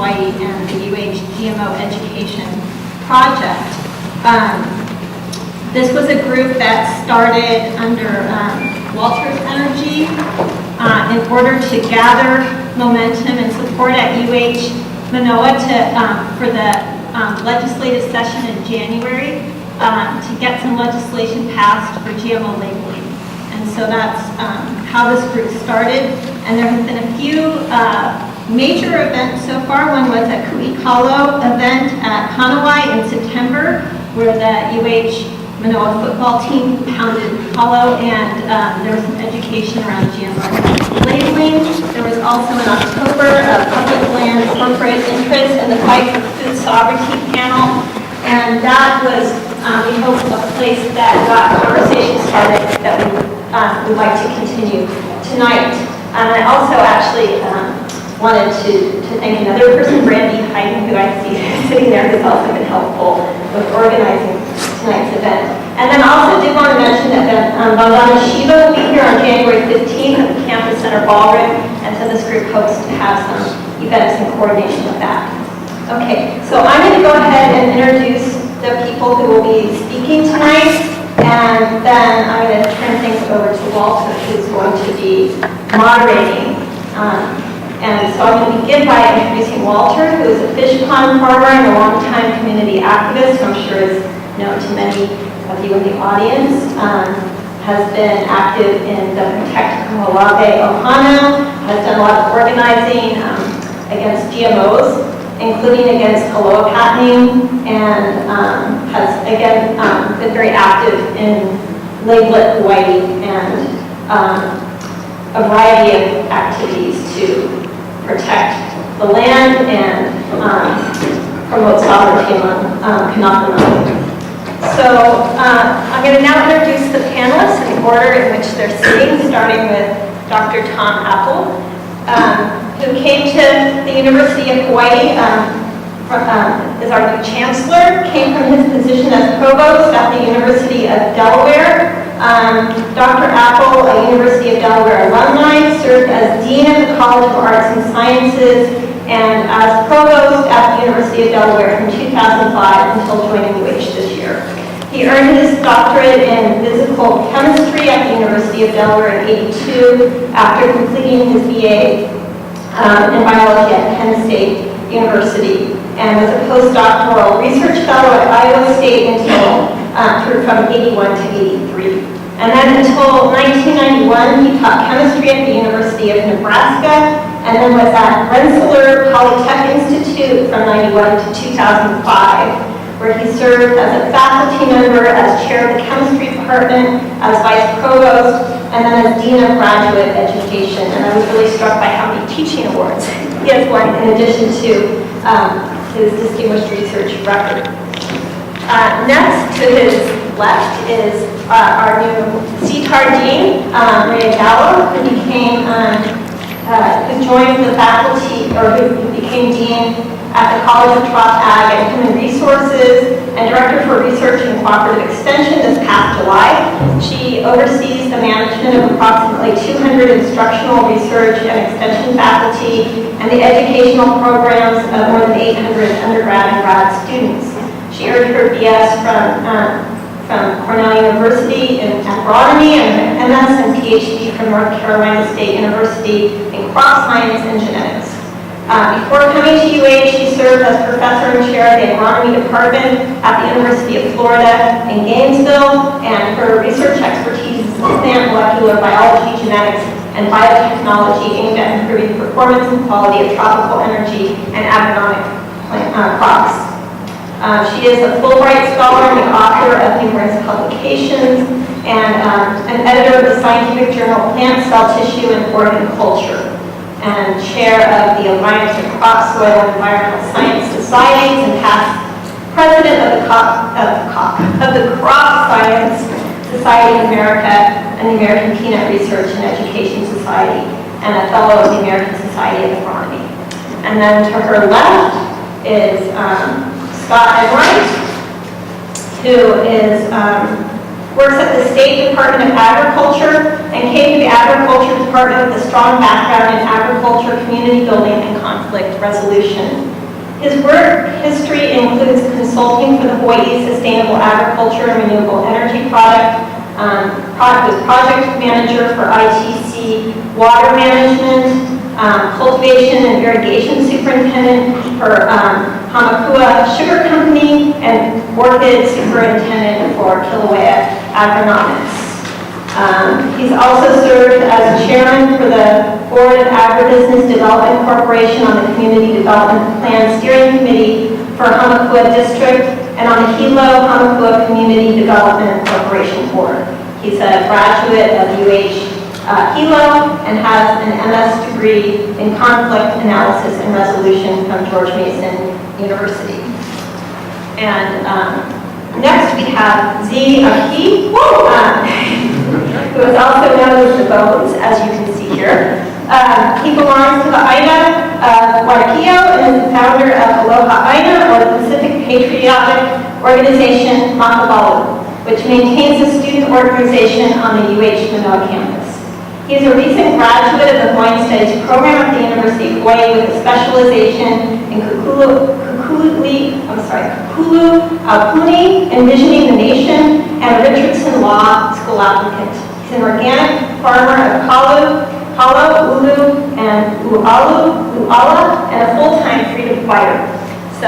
Hawaii and the UH GMO Education Project. This was a group that started under Walters Energy in order to gather momentum and support at UH Manoa for the legislative session in January to get some legislation passed for GMO labeling. And so that's how this group started. And there have been a few major events so far. One was a Ku'ikalo event at Kanawai in September, where the UH Manoa football team pounded hollow, and there was some education around GMO labeling. There was also in October a public land corporate interest in the fight for food sovereignty panel, and that was, we hope, a place that got conversation started that we would like to continue tonight. And I also actually wanted to thank another person, Brandy Hayden, who I see sitting there, who's also been helpful with organizing tonight's event. And then I also did want to mention that Vandana Shiva will be here on January 15th at the Campus Center Ballroom, and so this group hopes to have some events in coordination with that. Okay, so I'm going to go ahead and introduce the people who will be speaking tonight, and then I'm going to turn things over to Walter, who's going to be moderating. And so I'm going to begin by introducing Walter, who is a fish pond farmer and a longtime community activist, who I'm sure is known to many of you in the audience. Has been active in the Protect Kaho'olawe Ohana, has done a lot of organizing against GMOs, including against aloha patenting, and has again been very active in Label It Hawaii and a variety of activities to protect the land and promote sovereignty on Kanaka Maoli. So I'm going to now introduce the panelists in the order in which they're sitting, starting with Dr. Tom Apple, who came to the University of Hawaii as our new chancellor, came from his position as provost at the University of Delaware. Dr. Apple, a University of Delaware alumni, served as Dean of the College of Arts and Sciences and as provost at the University of Delaware from 2005 until joining UH this year. He earned his doctorate in physical chemistry at the University of Delaware in '82 after completing his BA in biology at Penn State University, and was a postdoctoral research fellow at Iowa State until from '81 to '83. And then until 1991, he taught chemistry at the University of Nebraska, and then was at Rensselaer Polytech Institute from '91 to 2005, where he served as a faculty member, as chair of the chemistry department, as vice provost, and then as dean of graduate education. And I was really struck by how many teaching awards he has won in addition to his distinguished research record. Next to his left is our new CTAR Dean, Maria Gallo, who joined the faculty, or who became Dean at the College of Trop Ag and Human Resources and Director for Research and Cooperative Extension this past July. She oversees the management of approximately 200 instructional research and extension faculty and the educational programs of more than 800 undergrad and grad students. She earned her BS from Cornell University in agronomy and an MS and PhD from North Carolina State University in crop science and genetics. Before coming to UH, she served as professor and chair of the agronomy department at the University of Florida in Gainesville, and her research expertise is in plant molecular biology, genetics, and biotechnology aimed at improving performance and quality of tropical energy and agronomic crops. She is a Fulbright scholar and the author of numerous publications and an editor of the scientific journal Plant, Cell Tissue, and Organ Culture, and chair of the Alliance of Crop, Soil, and Environmental Science Societies, and past president of the Crop Science Society of America and the American Peanut Research and Education Society, and a fellow of the American Society of Agronomy. And then to her left is Scott Enright, who works at the State Department of Agriculture and came to the Agriculture Department with a strong background in agriculture, community building, and conflict resolution. His work history includes consulting for the Hawaii Sustainable Agriculture and Renewable Energy Project, was project manager for ITC Water Management, cultivation and irrigation superintendent for Hamakua Sugar Company, and orchid superintendent for Kilauea Agronomics. He's also served as chairman for the Board of Agribusiness Development Corporation on the Community Development Plan Steering Committee for Hamakua District and on the Hilo Hamakua Community Development Corporation Board. He's a graduate of UH Hilo and has an MS degree in conflict analysis and resolution from George Mason University. And next we have Z. Aki, who is also known as the Bones, as you can see here. He belongs to the Aina of Waiakeo and is the founder of Aloha Aina, or the Pacific Patriotic Organization Makabalu, which maintains a student organization on the UH Manoa campus. He is a recent graduate of the Hawaiian Studies program at the University of Hawaii with a specialization in Kukulu Aupuni, Envisioning the Nation, and a Richardson Law School applicant. He's an organic farmer of Kalo, Ulu, and Uala, and a full-time freedom fighter. So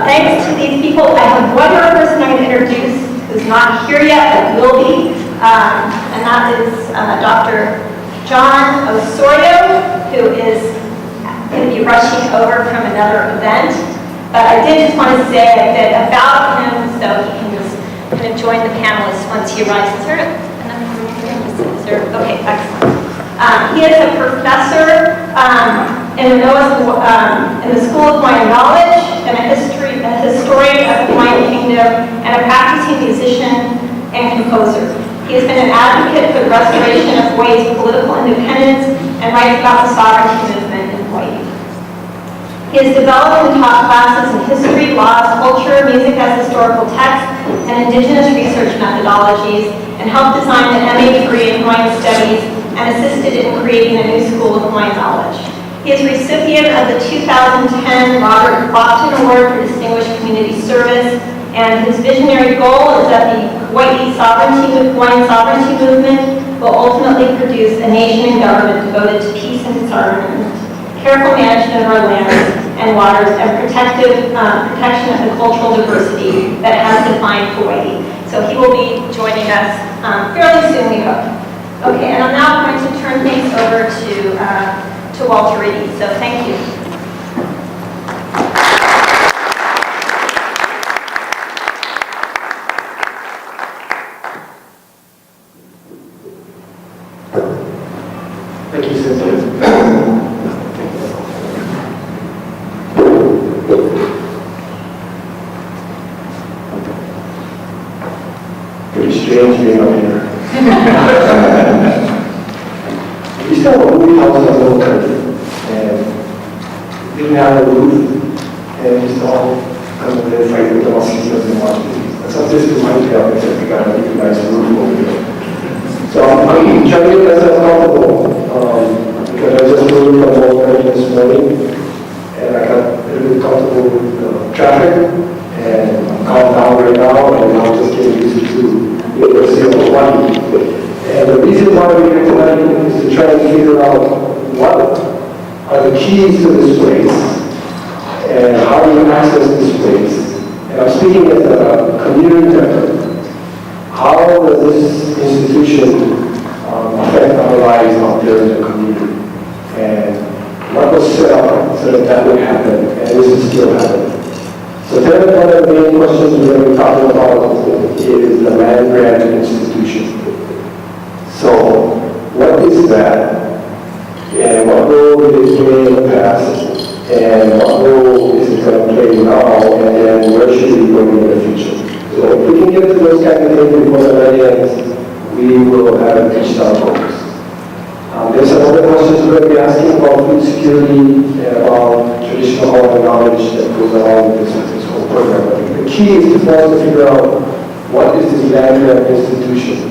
thanks to these people. I have one more person I'm going to introduce who's not here yet, but will be, and that is Dr. John Osorio, who is going to be rushing over from another event. But I did just want to say a bit about him so he can just kind of join the panelists once he arrives. Is there okay, excellent. He is a professor in the School of Hawaiian Knowledge and a historian of the Hawaiian Kingdom and a practicing musician and composer. He has been an advocate for the restoration of Hawaii's political independence and writes about the sovereignty movement in Hawaii. He has developed and taught classes in history, laws, culture, music as historical text, and indigenous research methodologies, and helped design the MA degree in Hawaiian Studies and assisted in creating a new school of Hawaiian knowledge. He is recipient of the 2010 Robert Clopton Award for Distinguished Community Service, and his visionary goal is that the Hawaiian sovereignty movement will ultimately produce a nation and government devoted to peace and disarmament, careful management of our lands and waters, and protection of the cultural diversity that has defined Hawaii. So he will be joining us fairly soon, we hope. Okay, and I'm now going to turn things over to Walter Riddy. So thank you. Thank you, Cynthia. Pretty strange being up here. We used to have a movie house in the little country, and we didn't have a roof, and we used to all come over there and fight with the mosquitoes and watch movies. That's how this reminds me of, except we got a really nice roof over here. So I'm trying to get myself comfortable, because I just moved from Walter this morning, and I got a little bit comfortable with traffic, and I'm calm down right now, and I'm just getting used to the University of Hawaii. And the reason why we're here tonight is to try to figure out what are the keys to this place, and how do you access this place. And I'm speaking as a community member. How does this institution affect our lives out there in the community? And what was set up so that that would happen, and this is still happening. So then one of the main questions we're going to be talking about is the land grant institution. So what is that, and what role did it play in the past, and what role is it going to play now, and then where should we go in the future? So if we can get to those kind of things before the night ends, we will have reached our goals. There's some other questions we're going to be asking about food security and about traditional Hawaiian knowledge that goes along with this whole program. I think the key is for us to figure out what is this land grant institution.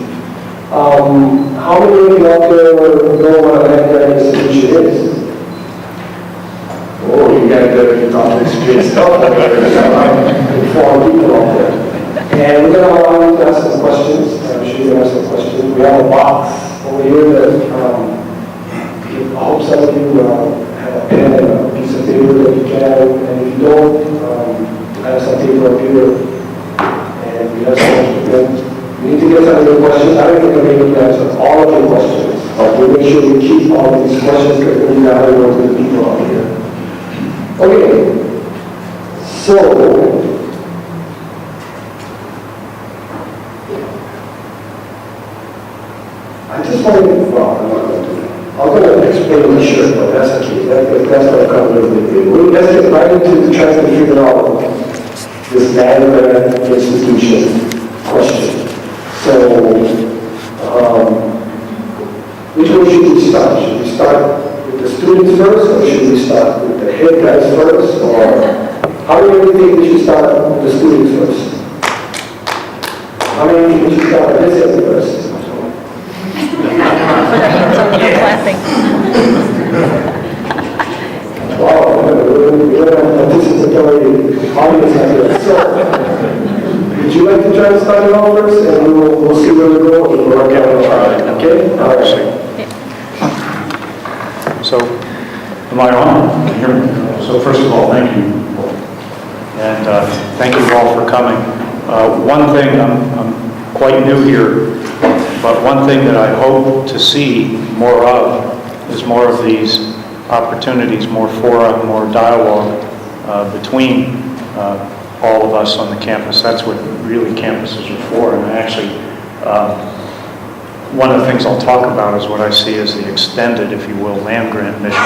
How many of you out there know what a land grant institution is? oh, you got to talk to experience help out there, inform people out there. And we're going to allow you to ask some questions. I'm sure you ask some questions. We have a box over here that I hope some of you have a pen and a piece of paper that you can. And if you don't, I have some paper up here. And we have some. We need to get some of your questions. I don't think I'm able to answer all of your questions, but we'll make sure we keep all of these questions because we now know the people out here. Okay, so I just want to, well, I'm not going to do that. I'm going to explain the shirt, but that's okay. That's what I come with. Let's get right into trying to figure out this land-grant institution question. So, which way should we start? Should we start with the students first, or should we start with the head guys first, or how do you think we should start with the students first? How many think we should start with this end first? Wow, we don't have participatory audience here. So, would you like to try to start it off first, and we'll see where we go, and we'll work out on Friday, okay? All right. So, am I on? Can you hear me? So first of all, thank you. And thank you all for coming. One thing, I'm quite new here, but one thing that I hope to see more of is more of these opportunities, more fora, more dialogue between all of us on the campus. That's what really campuses are for. And actually, one of the things I'll talk about is what I see as the extended, if you will, land-grant mission.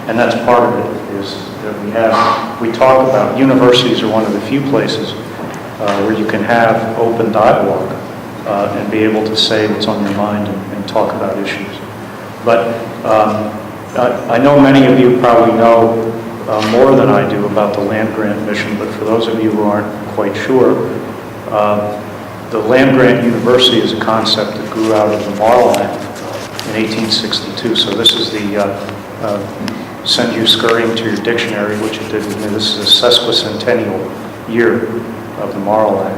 And that's part of it, is that we talk about, universities are one of the few places where you can have open dialogue and be able to say what's on your mind and talk about issues. But I know many of you probably know more than I do about the land-grant mission, but for those of you who aren't quite sure, the land-grant university is a concept that grew out of the Morrill Act in 1862. So this is the, send you scurrying to your dictionary, which it did with me. This is a sesquicentennial year of the Morrill Act.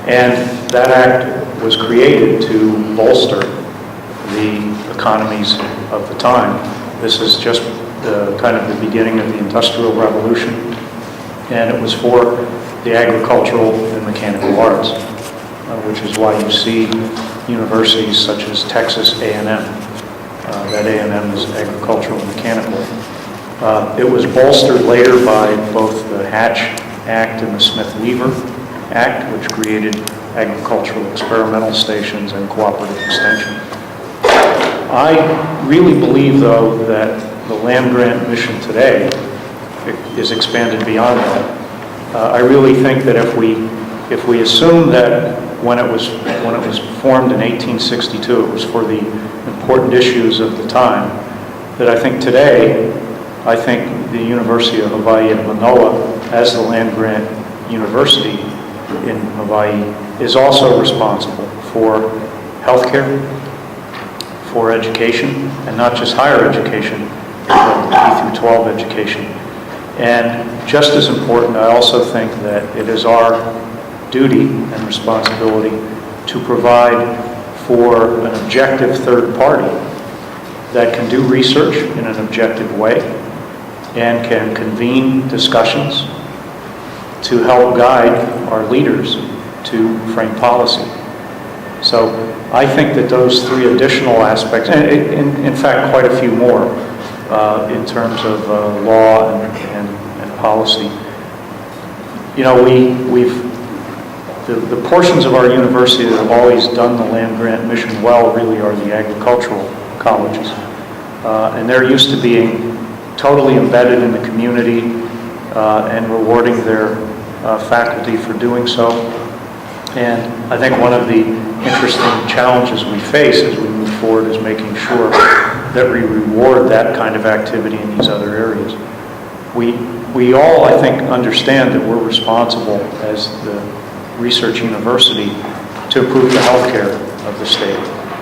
And that act was created to bolster the economies of the time. This is just kind of the beginning of the Industrial Revolution, and it was for the agricultural and mechanical arts, which is why you see universities such as Texas A&M. That A&M is agricultural and mechanical. It was bolstered later by both the Hatch Act and the Smith-Weaver Act, which created agricultural experimental stations and cooperative extension. I really believe, though, that the land-grant mission today is expanded beyond that. I really think that if we assume that when it was formed in 1862, it was for the important issues of the time, that I think today, the University of Hawaii at Manoa, as the land-grant university in Hawaii, is also responsible for healthcare, for education, and not just higher education, but K through 12 education. And just as important, I also think that it is our duty and responsibility to provide for an objective third party that can do research in an objective way and can convene discussions to help guide our leaders to frame policy. So I think that those three additional aspects, and in fact quite a few more, in terms of law and policy. You know, the portions of our university that have always done the land-grant mission well really are the agricultural colleges. And they're used to being totally embedded in the community and rewarding their faculty for doing so. And I think one of the interesting challenges we face as we move forward is making sure that we reward that kind of activity in these other areas. We all, I think, understand that we're responsible as the research university to improve the healthcare of the state.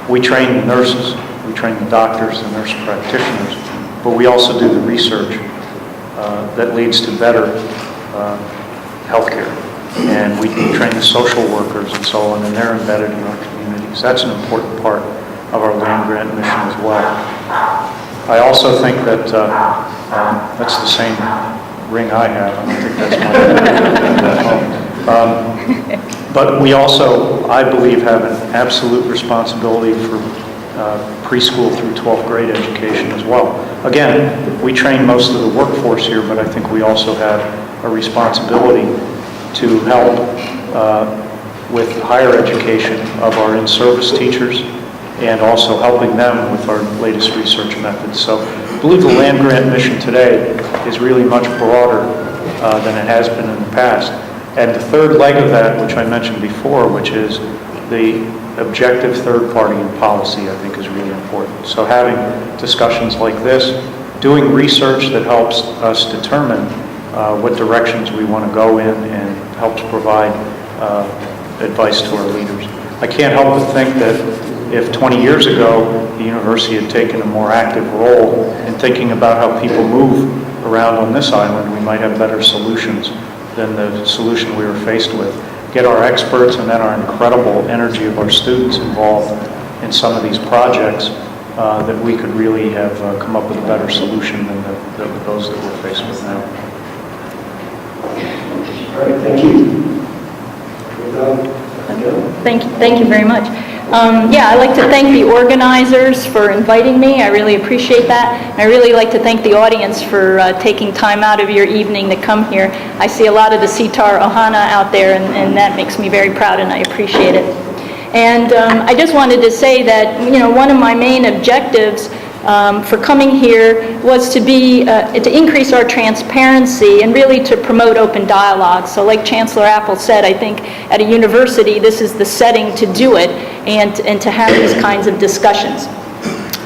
We train the nurses, we train the doctors, the nurse practitioners, but we also do the research that leads to better healthcare. And we train the social workers and so on, and they're embedded in our communities. That's an important part of our land grant mission as well. I also think that that's the same ring I have. I don't think that's mine. But we also, I believe, have an absolute responsibility for preschool through 12th grade education as well. Again, we train most of the workforce here, but I think we also have a responsibility to help with higher education of our in-service teachers and also helping them with our latest research methods. So I believe the land grant mission today is really much broader than it has been in the past. And the third leg of that, which I mentioned before, which is the objective third party in policy, I think is really important. So having discussions like this, doing research that helps us determine what directions we want to go in and helps provide advice to our leaders. I can't help but think that if 20 years ago the university had taken a more active role in thinking about how people move around on this island, we might have better solutions than the solution we were faced with. Get our experts and then our incredible energy of our students involved in some of these projects, that we could really have come up with a better solution than those that we're faced with now. All right, thank you. Thank you very much. I'd like to thank the organizers for inviting me. I really appreciate that. And I really like to thank the audience for taking time out of your evening to come here. I see a lot of the CTAR Ohana out there, and that makes me very proud, and I appreciate it. And I just wanted to say that, one of my main objectives for coming here was to increase our transparency and really to promote open dialogue. So like Chancellor Apple said, I think at a university this is the setting to do it and to have these kinds of discussions.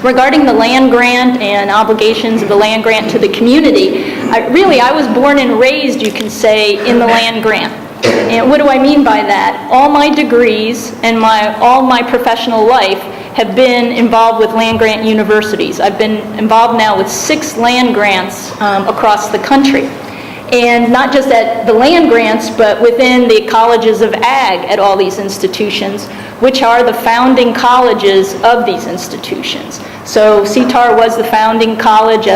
Regarding the land grant and obligations of the land grant to the community, I was born and raised, you can say, in the land grant. And what do I mean by that? All my degrees and all my professional life have been involved with land grant universities. I've been involved now with 6 land grants across the country. And not just at the land grants, but within the colleges of ag at all these institutions, which are the founding colleges of these institutions. So CTAR was the founding college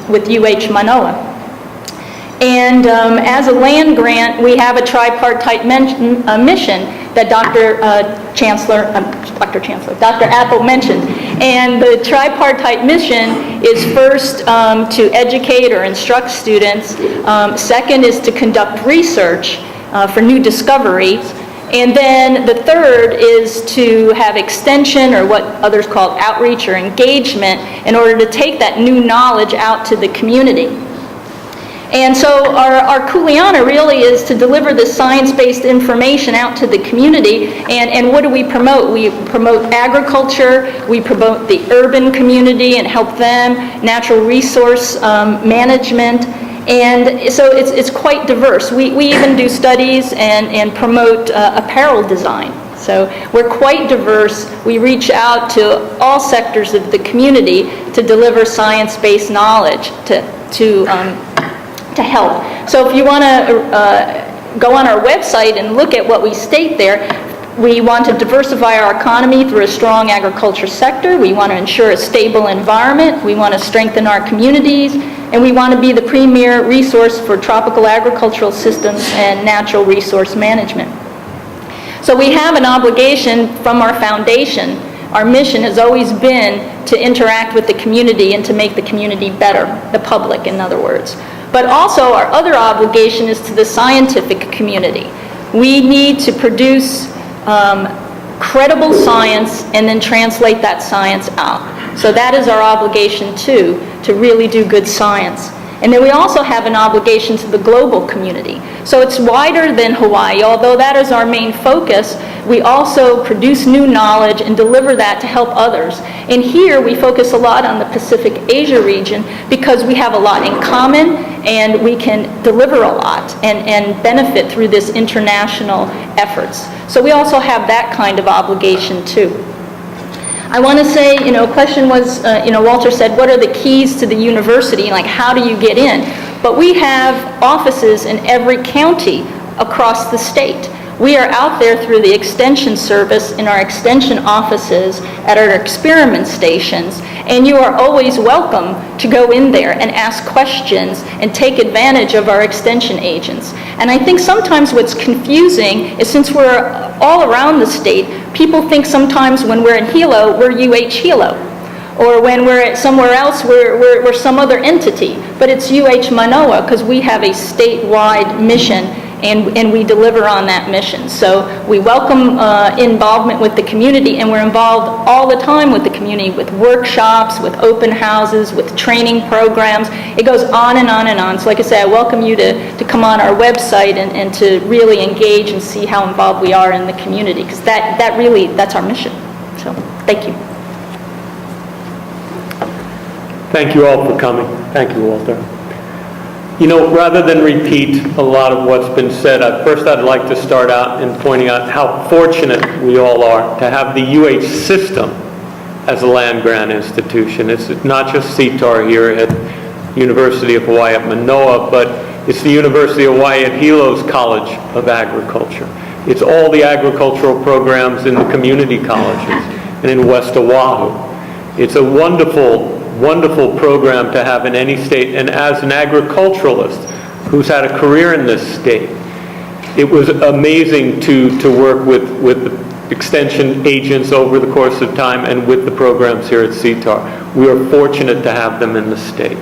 with UH Manoa. And as a land grant, we have a tripartite mission that Dr. Apple mentioned. And the tripartite mission is first to educate or instruct students. Second is to conduct research for new discoveries. And then the third is to have extension, or what others call outreach or engagement, in order to take that new knowledge out to the community. And so our kuleana really is to deliver this science-based information out to the community. And what do we promote? We promote agriculture, we promote the urban community and help them, natural resource management. And so it's quite diverse. We even do studies and promote apparel design. So we're quite diverse. We reach out to all sectors of the community to deliver science-based knowledge to help. So if you want to go on our website and look at what we state there, we want to diversify our economy through a strong agriculture sector. We want to ensure a stable environment. We want to strengthen our communities. And we want to be the premier resource for tropical agricultural systems and natural resource management. So we have an obligation from our foundation. Our mission has always been to interact with the community and to make the community better, the public, in other words. But also our other obligation is to the scientific community. We need to produce credible science and then translate that science out. So that is our obligation too, to really do good science. And then we also have an obligation to the global community. So it's wider than Hawaii. Although that is our main focus, we also produce new knowledge and deliver that to help others. And here we focus a lot on the Pacific Asia region because we have a lot in common and we can deliver a lot and benefit through this international efforts. So we also have that kind of obligation too. I want to say, question was, Walter said, what are the keys to the university? Like, how do you get in? but we have offices in every county across the state. We are out there through the Extension Service in our Extension offices at our experiment stations, and you are always welcome to go in there and ask questions and take advantage of our Extension agents. And I think sometimes what's confusing is, since we're all around the state, people think sometimes when we're in Hilo, we're UH Hilo. Or when we're somewhere else, we're some other entity. But it's UH Manoa, because we have a statewide mission, and we deliver on that mission. So we welcome involvement with the community, and we're involved all the time with the community, with workshops, with open houses, with training programs. It goes on and on and on. So like I say, I welcome you to come on our website and to really engage and see how involved we are in the community, because that's our mission. So thank you. Thank you all for coming. Thank you, Walter. You know, rather than repeat a lot of what's been said, first I'd like to start out in pointing out how fortunate we all are to have the UH system as a land-grant institution. It's not just CTAR here at University of Hawaii at Manoa, but it's the University of Hawaii at Hilo's College of Agriculture. It's all the agricultural programs in the community colleges and in West Oahu. It's a wonderful program to have in any state, and as an agriculturalist who's had a career in this state, it was amazing to work with the extension agents over the course of time and with the programs here at CTAR. We are fortunate to have them in the state.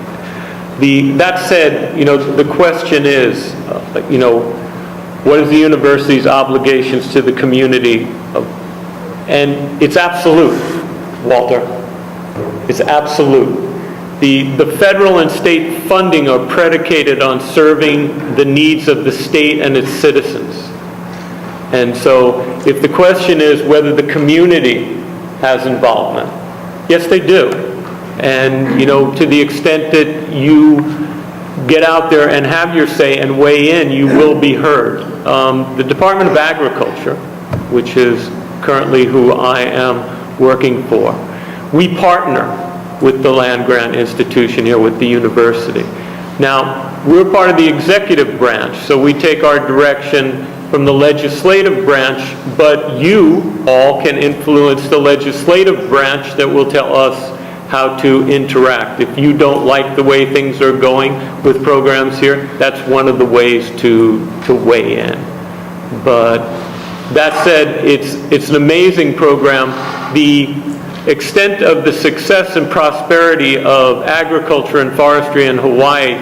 That said, you know, the question is, you know, what is the university's obligations to the community? And it's absolute, Walter. It's absolute. The federal and state funding are predicated on serving the needs of the state and its citizens. And so if the question is whether the community has involvement, yes, they do. And, you know, to the extent that you get out there and have your say and weigh in, you will be heard. The Department of Agriculture, which is currently who I am working for, we partner with the land-grant institution here, with the university. Now, we're part of the executive branch, so we take our direction from the legislative branch, but you all can influence the legislative branch that will tell us how to interact. If you don't like the way things are going with programs here, that's one of the ways to weigh in. But that said, it's an amazing program. The extent of the success and prosperity of agriculture and forestry in Hawaii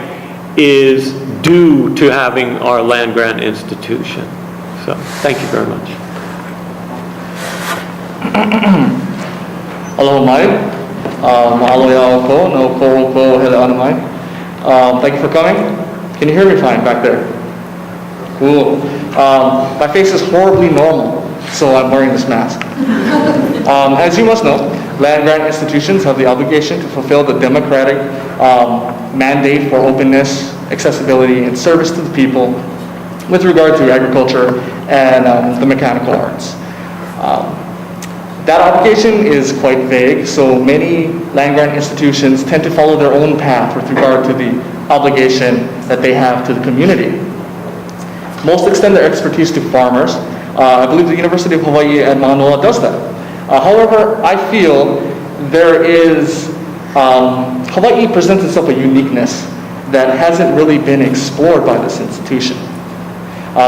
is due to having our land-grant institution. So, thank you very much. Aloha mai. Mahalo ia ko, no ko hele ana mai. Thank you for coming. Can you hear me fine back there? Cool. My face is horribly normal, so I'm wearing this mask. As you must know, land-grant institutions have the obligation to fulfill the democratic mandate for openness, accessibility, and service to the people with regard to agriculture and the mechanical arts. That obligation is quite vague, so many land-grant institutions tend to follow their own path with regard to the obligation that they have to the community. Most extend their expertise to farmers. I believe the University of Hawaii at Manoa does that. However, I feel there is, Hawaii presents itself a uniqueness that hasn't really been explored by this institution.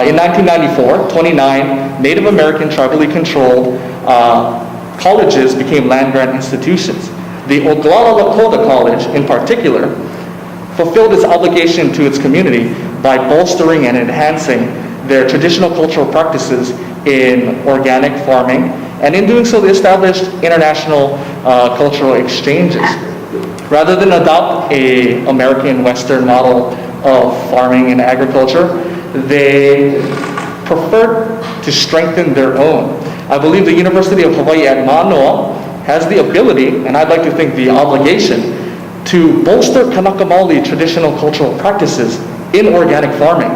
In 1994, 29 Native American tribally controlled colleges became land-grant institutions. The Oglala Lakota College, in particular, fulfilled its obligation to its community by bolstering and enhancing their traditional cultural practices in organic farming, and in doing so they established international cultural exchanges. Rather than adopt a American Western model of farming and agriculture, they preferred to strengthen their own. I believe the University of Hawaii at Manoa has the ability, and I'd like to think the obligation, to bolster Kanaka Maoli traditional cultural practices in organic farming,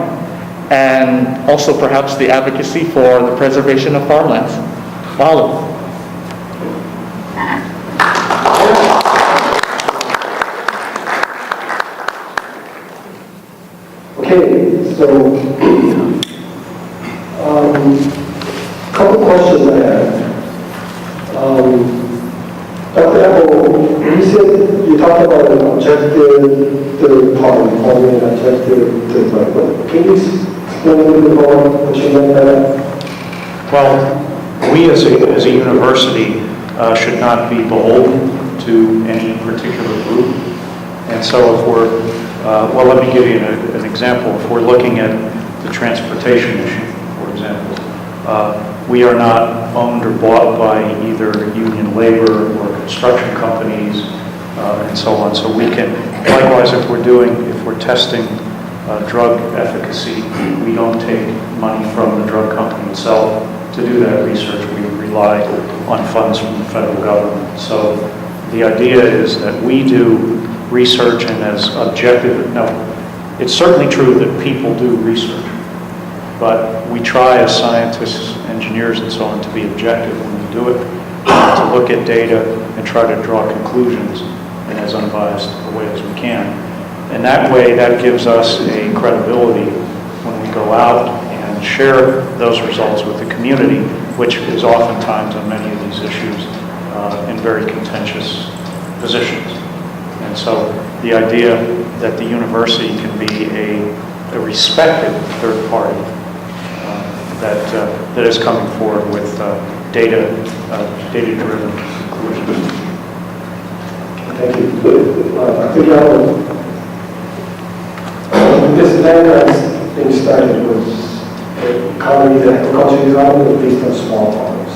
and also perhaps the advocacy for the preservation of farmlands. Mahalo. Okay, so, couple questions I have. Dr. Apple, you said, you talked about an objective third party, only an objective third party, but can you explain a little bit more what you meant by that? Well, we as a university should not be beholden to any particular group. And so if we're, well, let me give you an example. If we're looking at the transportation issue, for example, we are not owned or bought by either union labor or construction companies and so on. So we can, likewise, if we're testing drug efficacy, we don't take money from the drug company itself to do that research. We rely on funds from the federal government. So the idea is that we do research and as objective, no, it's certainly true that people do research, but we try as scientists, engineers and so on to be objective when we do it, to look at data and try to draw conclusions in as unbiased a way as we can. And that way, that gives us a credibility when we go out and share those results with the community, which is oftentimes on many of these issues in very contentious positions. And so the idea that the university can be a respected third party that is coming forward with data-driven conclusions. Thank you. I think this land grant thing started was the agriculture economy was based on small farmers.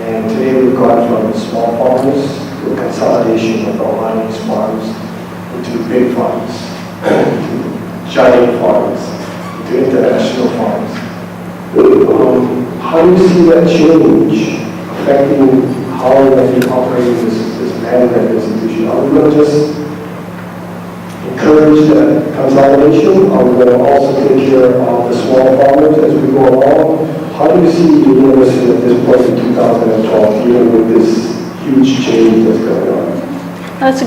And today we've gone from small farmers to a consolidation of all these farms into big farms, into giant farms, into international farms. How do you see that change affecting how we're going to be operating this land grant institution? Are we going to just encourage that consolidation? Are we going to also take care of the small farmers as we go along? How do you see the university at this point in 2012 dealing with this huge change that's going on? That's a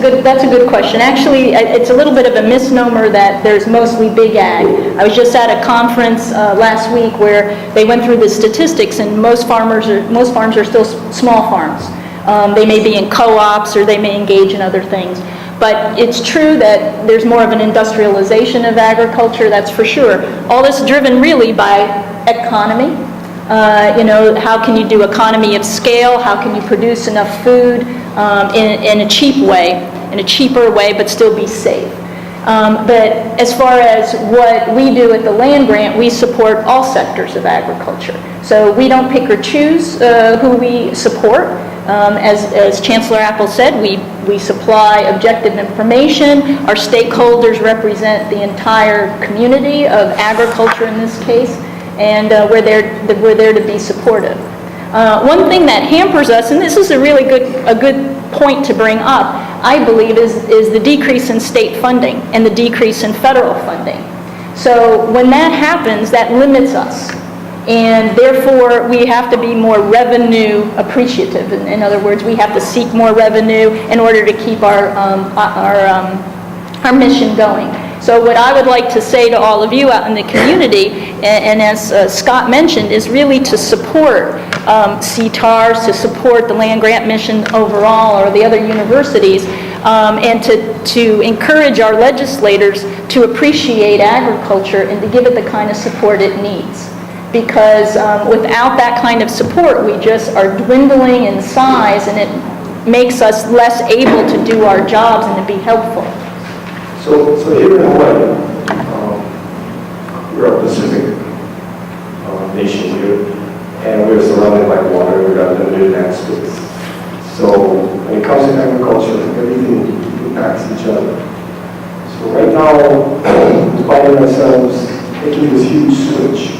good question. Actually, it's a little bit of a misnomer that there's mostly big ag. I was just at a conference last week where they went through the statistics, and most farms are still small farms. They may be in co-ops or they may engage in other things. But it's true that there's more of an industrialization of agriculture, that's for sure. All this driven really by economy. How can you do economy of scale? How can you produce enough food in a cheaper way, but still be safe? But as far as what we do at the land grant, we support all sectors of agriculture. So we don't pick or choose who we support. As Chancellor Apple said, we supply objective information. Our stakeholders represent the entire community of agriculture in this case, and we're there to be supportive. One thing that hampers us, and this is a good point to bring up, I believe, is the decrease in state funding and the decrease in federal funding. So when that happens, that limits us. And therefore, we have to be more revenue appreciative. In other words, we have to seek more revenue in order to keep our mission going. So what I would like to say to all of you out in the community, and as Scott mentioned, is really to support CTARS, to support the land grant mission overall, or the other universities, and to encourage our legislators to appreciate agriculture and to give it the kind of support it needs. Because without that kind of support, we just are dwindling in size, and it makes us less able to do our jobs and to be helpful. So here in Hawaii, we're a Pacific nation here, and we're surrounded by water. We've got limited land space. So when it comes to agriculture, everything impacts each other. So right now, we find ourselves making this huge switch.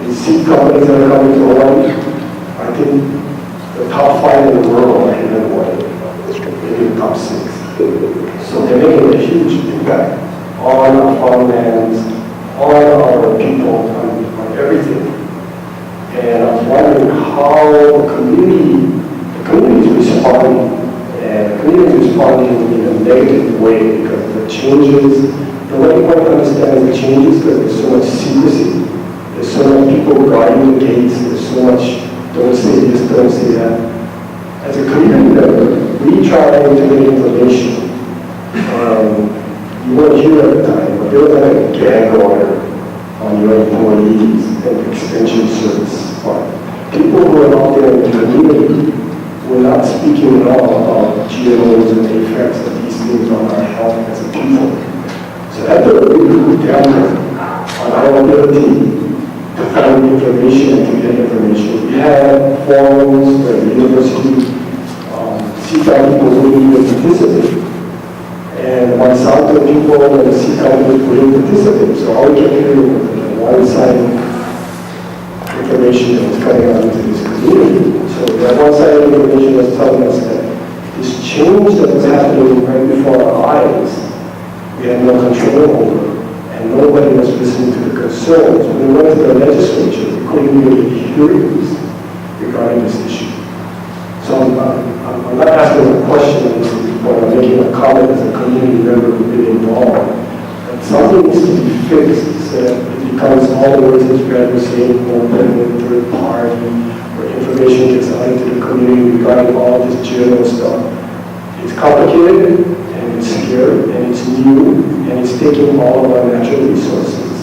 The seed companies that are coming to Hawaii, I think the top 5 in the world are here in Hawaii, maybe the top 6. So they're making a huge impact on our farmlands, on our people, on everything. And I was wondering how the community is responding, and the community is responding in a negative way because of the changes Nobody quite understands the changes because there's so much secrecy. There's so many people guarding the gates. There's so much, don't say this, don't say that. As a community member, we try to get information. You weren't here at the time, but there was like a gag order on your employees and extension service. But people who are out there in the community were not speaking at all about GMOs and the effects of these things on our health as a people. So that put a really good damper on our ability to find information and to get information. We had forums where the university CTAL people wouldn't even participate. And Monsanto people and the CTAL people wouldn't participate. So all we kept hearing was the one-sided information that was coming out into this community. So that one-sided information was telling us that this change that was happening right before our eyes, we had no control over, and nobody was listening to the concerns. When we went to the legislature, we couldn't really hearings regarding this issue. So I'm not asking a question at this point, I'm making a comment as a community member who's been involved. That something needs to be fixed so that it becomes all the words that you guys were saying, open, third party, where information gets out into the community regarding all this GMO stuff. It's complicated, and it's scary, and it's new, and it's taking all of our natural resources.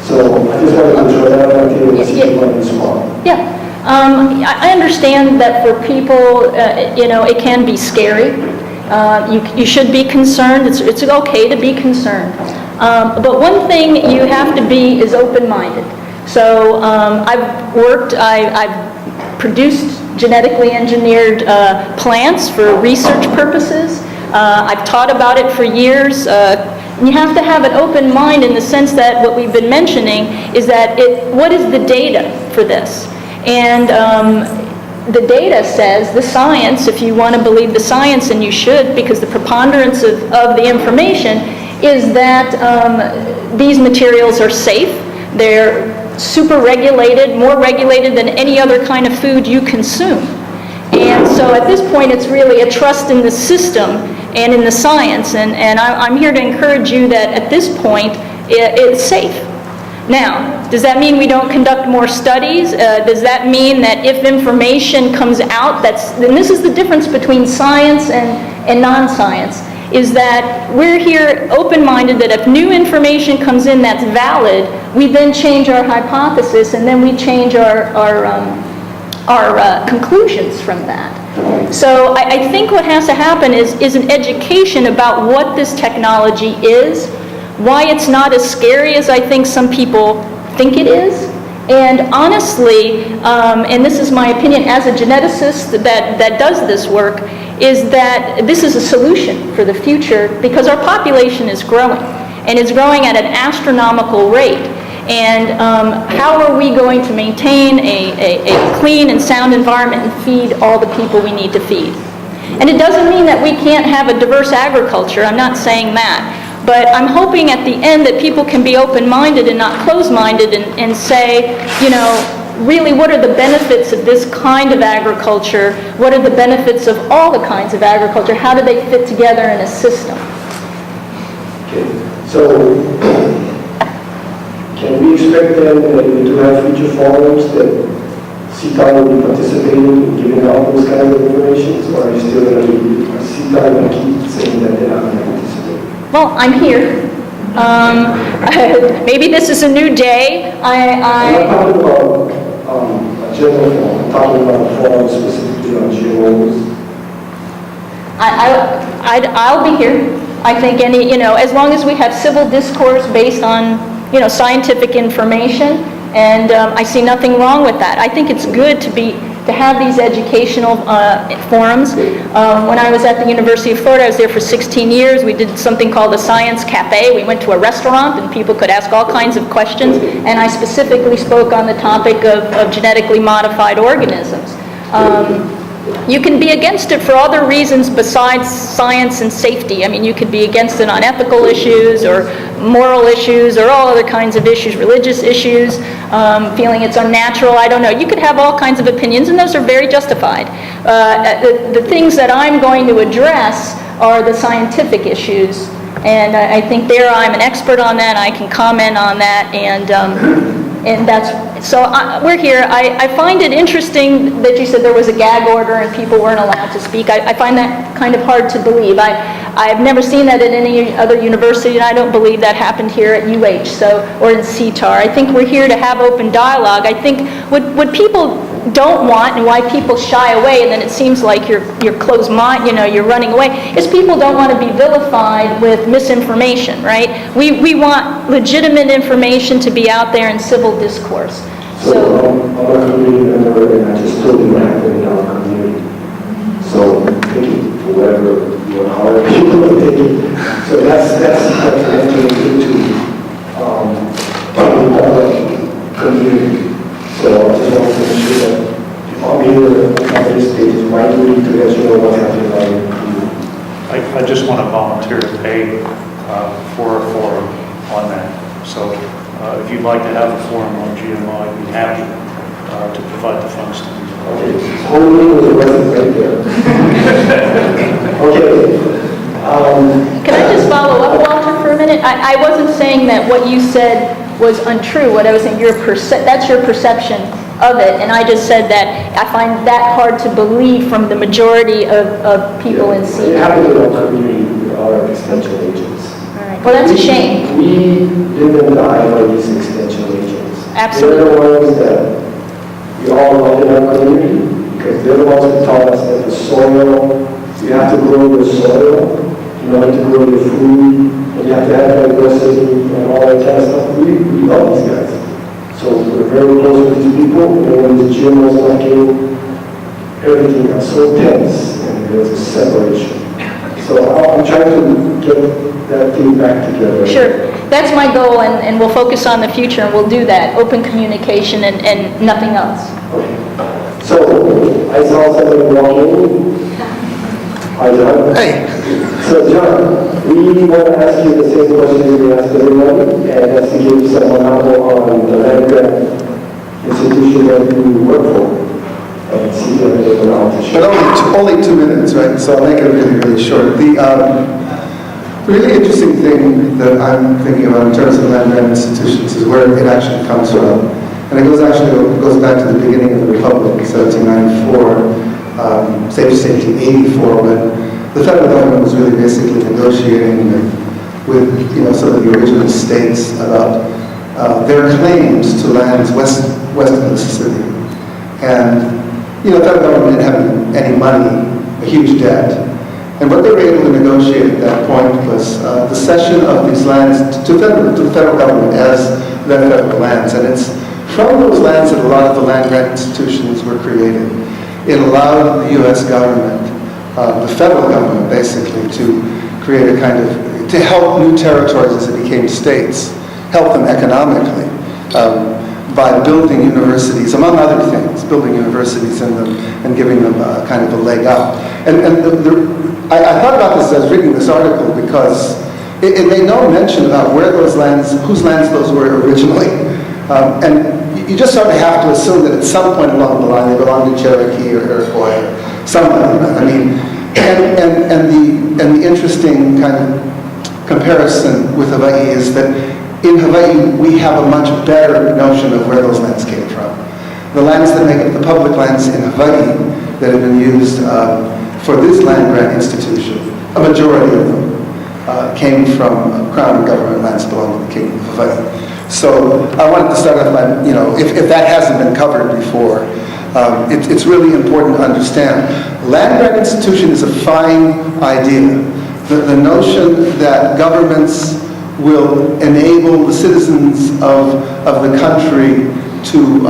So I just wanted to throw that out there and see if you want to respond. Yeah. I understand that for people, it can be scary. You should be concerned. It's okay to be concerned. But one thing you have to be is open-minded. So I've produced genetically engineered plants for research purposes. I've taught about it for years. You have to have an open mind in the sense that what we've been mentioning is that what is the data for this? And the data says, the science, if you want to believe the science, and you should, because the preponderance of the information is that these materials are safe. They're super regulated, more regulated than any other kind of food you consume. And so at this point, it's really a trust in the system and in the science. And I'm here to encourage you that at this point, it's safe. Now, does that mean we don't conduct more studies? Does that mean that if information comes out, and this is the difference between science and non-science, is that we're here open-minded that if new information comes in that's valid, we then change our hypothesis and then we change our conclusions from that. So I think what has to happen is an education about what this technology is, why it's not as scary as I think some people think it is. And honestly, and this is my opinion as a geneticist that does this work, is that this is a solution for the future because our population is growing, and it's growing at an astronomical rate. And how are we going to maintain a clean and sound environment and feed all the people we need to feed? And it doesn't mean that we can't have a diverse agriculture. I'm not saying that. But I'm hoping at the end that people can be open-minded and not closed-minded and say, really what are the benefits of this kind of agriculture? What are the benefits of all the kinds of agriculture? How do they fit together in a system? Okay, so can we expect then that we do have future forums that CTAL will be participating in giving out those kinds of information? Or are you still going to be, CTAL going to keep saying that they're not going to participate? Well, I'm here. Maybe this is a new day. I'm not talking about a general forum. I'm talking about a forum specifically on GMOs. I'll be here. I think as long as we have civil discourse based on, scientific information, and I see nothing wrong with that. I think it's good to have these educational forums. When I was at the University of Florida, I was there for 16 years. We did something called a Science Cafe. We went to a restaurant and people could ask all kinds of questions, and I specifically spoke on the topic of genetically modified organisms. You can be against it for other reasons besides science and safety. I mean, you could be against it on ethical issues or moral issues or all other kinds of issues, religious issues, feeling it's unnatural, I don't know. You could have all kinds of opinions, and those are very justified. The things that I'm going to address are the scientific issues And I think there I'm an expert on that, I can comment on that, and that's, so we're here. I find it interesting that you said there was a gag order and people weren't allowed to speak. I find that kind of hard to believe. I've never seen that at any other university, and I don't believe that happened here at UH, or in CTAR. I think we're here to have open dialogue. I think what people don't want and why people shy away, and then it seems like you're closed mind, you're running away, is people don't want to be vilified with misinformation, right? We want legitimate information to be out there in civil discourse. So I'm a community member, and I just told you what happened in our community. So thank you for whatever you want to hire people to take. So that's how to enter into public community. So I just want to make sure that if I'm here at this stage, it's my duty to let you know what's happening in our community. I just want to volunteer to pay for a forum on that. So if you'd like to have a forum on GMO, I'd be happy to provide the funds to do that. Okay, hold me with the resident right there. Okay. Can I just follow up, Walter, for a minute? I wasn't saying that what you said was untrue. What I was saying, that's your perception of it, and I just said that I find that hard to believe from the majority of people in It CETA. happens in our community with our extension agents. All right. Well, that's a shame. We live and die by these extension agents. Absolutely. They're the ones that we all love in our community, because they're the ones who taught us that the soil, you have to grow your soil, you have to grow your food, and you have to have diversity and all that kind of stuff. We love these guys. So we're very close with these people, and when the gym was working, everything got so tense, and there was a separation. So I'm trying to get that thing back together. Sure. That's my goal, and we'll focus on the future, and we'll do that. Open communication and nothing else. Okay. So I saw somebody walking. Hi, John. Hey, So, John, we want to ask you the same question we asked everyone, and that's to give some example on the land grant institution that you work for, and see if they want to but share. only 2 minutes, right? So I'll make it really, really short. The really interesting thing that I'm thinking about in terms of land grant institutions is where it actually comes from. And it goes back to the beginning of the Republic in 1794, safe to say 1884, when the federal government was really basically negotiating with some of the original states about their claims to lands west of the Mississippi. And the federal government didn't have any money, a huge debt. And what they were able to negotiate at that point was the cession of these lands to the federal government as their federal lands. And it's from those lands that a lot of the land grant institutions were created. It allowed the U.S. government, the federal government basically, to create a kind of, to help new territories as they became states, help them economically by building universities, among other things, building universities in them and giving them kind of a leg up. And I thought about this as I was reading this article because it made no mention about where those lands, whose lands those were originally. And you just sort of have to assume that at some point along the line they belonged to Cherokee or Iroquois or somebody. I mean, and the interesting kind of comparison with Hawaii is that in Hawaii we have a much better notion of where those lands came from. The lands that make up the public lands in Hawaii that have been used for this land grant institution, a majority of them came from Crown government lands belonging to the Kingdom of Hawaii. So I wanted to start off by, if that hasn't been covered before, it's really important to understand. Land grant institution is a fine idea. The notion that governments will enable the citizens of the country to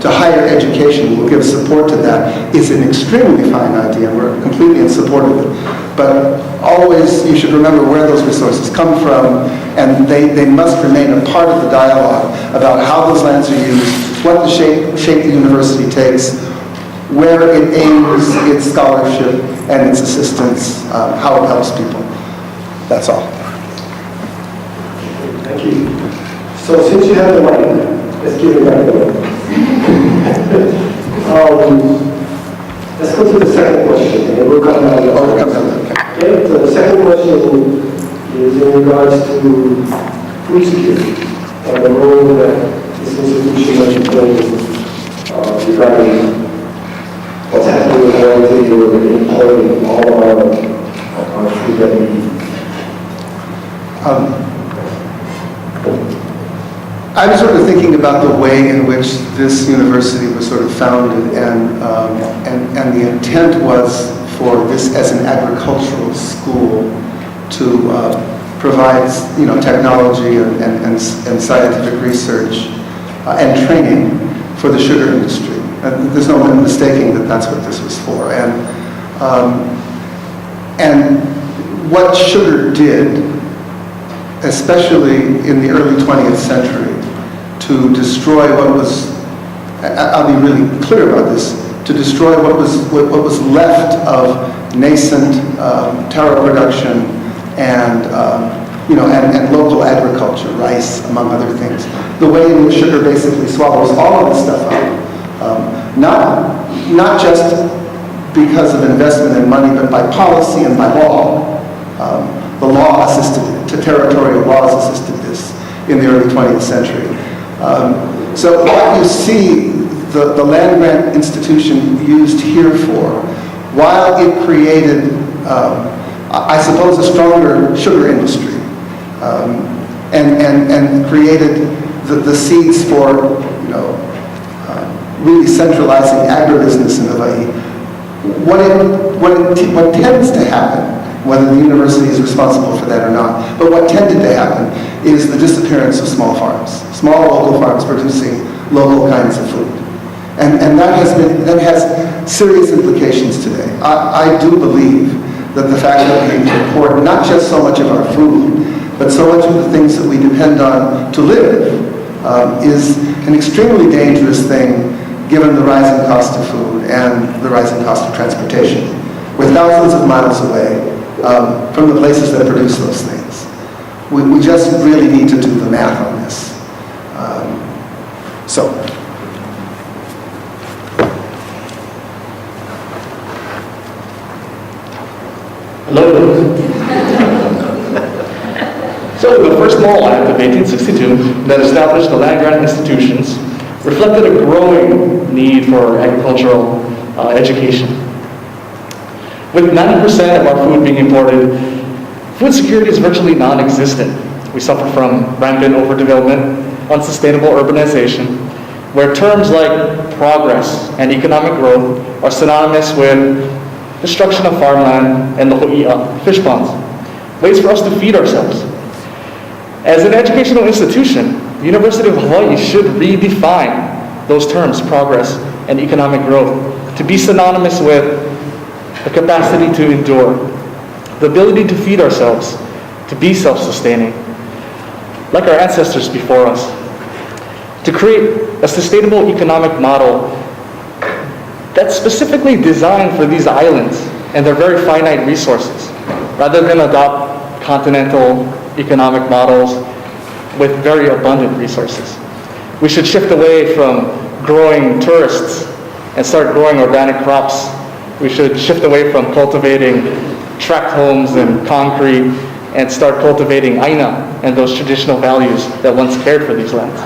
higher education, will give support to that, is an extremely fine idea, and we're completely in support of it. But always, you should remember where those resources come from, and they must remain a part of the dialogue about how those lands are used, what the shape the university takes, where it aims its scholarship and its assistance, how it helps people. That's all. Thank you. So since you have the mic, let's give it back to you. Let's go to the second question, and we'll come down to the Okay. Okay, so the second question, is in regards to food security and the role that this institution has played regarding what's happening with quality or employing all of our food that we eat. I was sort of thinking about the way in which this university was sort of founded, and the intent was for this as an agricultural school to provide, technology and scientific research and training for the sugar industry. And there's no mistaking that that's what this was for. And what sugar did, especially in the early 20th century, to destroy what was, I'll be really clear about this, to destroy what was left of nascent taro production and local agriculture, rice, among other things. The way in which sugar basically swallows all of this stuff up, not just because of investment and money, but by policy and by law. The law assisted it, territorial laws assisted this in the early 20th century. So what you see the land-grant institution used here for, while it created, I suppose, a stronger sugar industry, and created the seeds for, really centralizing agribusiness in Hawaii. What tends to happen, whether the university is responsible for that or not, but what tended to happen is the disappearance of small farms, small local farms producing local kinds of food. And that has serious implications today. I do believe that the fact that we import not just so much of our food, but so much of the things that we depend on to live is an extremely dangerous thing given the rising cost of food and the rising cost of transportation. We're thousands of miles away from the places that produce those things. We just really need to do the math on this. Hello. So the first Mall Act of 1862 that established the land-grant institutions reflected a growing need for agricultural education. With 90% of our food being imported, food security is virtually non-existent. We suffer from rampant overdevelopment, unsustainable urbanization, where terms like progress and economic growth are synonymous with destruction of farmland and loho'i'a, fish ponds, ways for us to feed ourselves. As an educational institution, the University of Hawaii should redefine those terms, progress and economic growth, to be synonymous with the capacity to endure, the ability to feed ourselves, to be self-sustaining, like our ancestors before us, to create a sustainable economic model that's specifically designed for these islands and their very finite resources, rather than adopt continental economic models with very abundant resources. We should shift away from growing tourists and start growing organic crops. We should shift away from cultivating tract homes and concrete and start cultivating aina and those traditional values that once cared for these lands.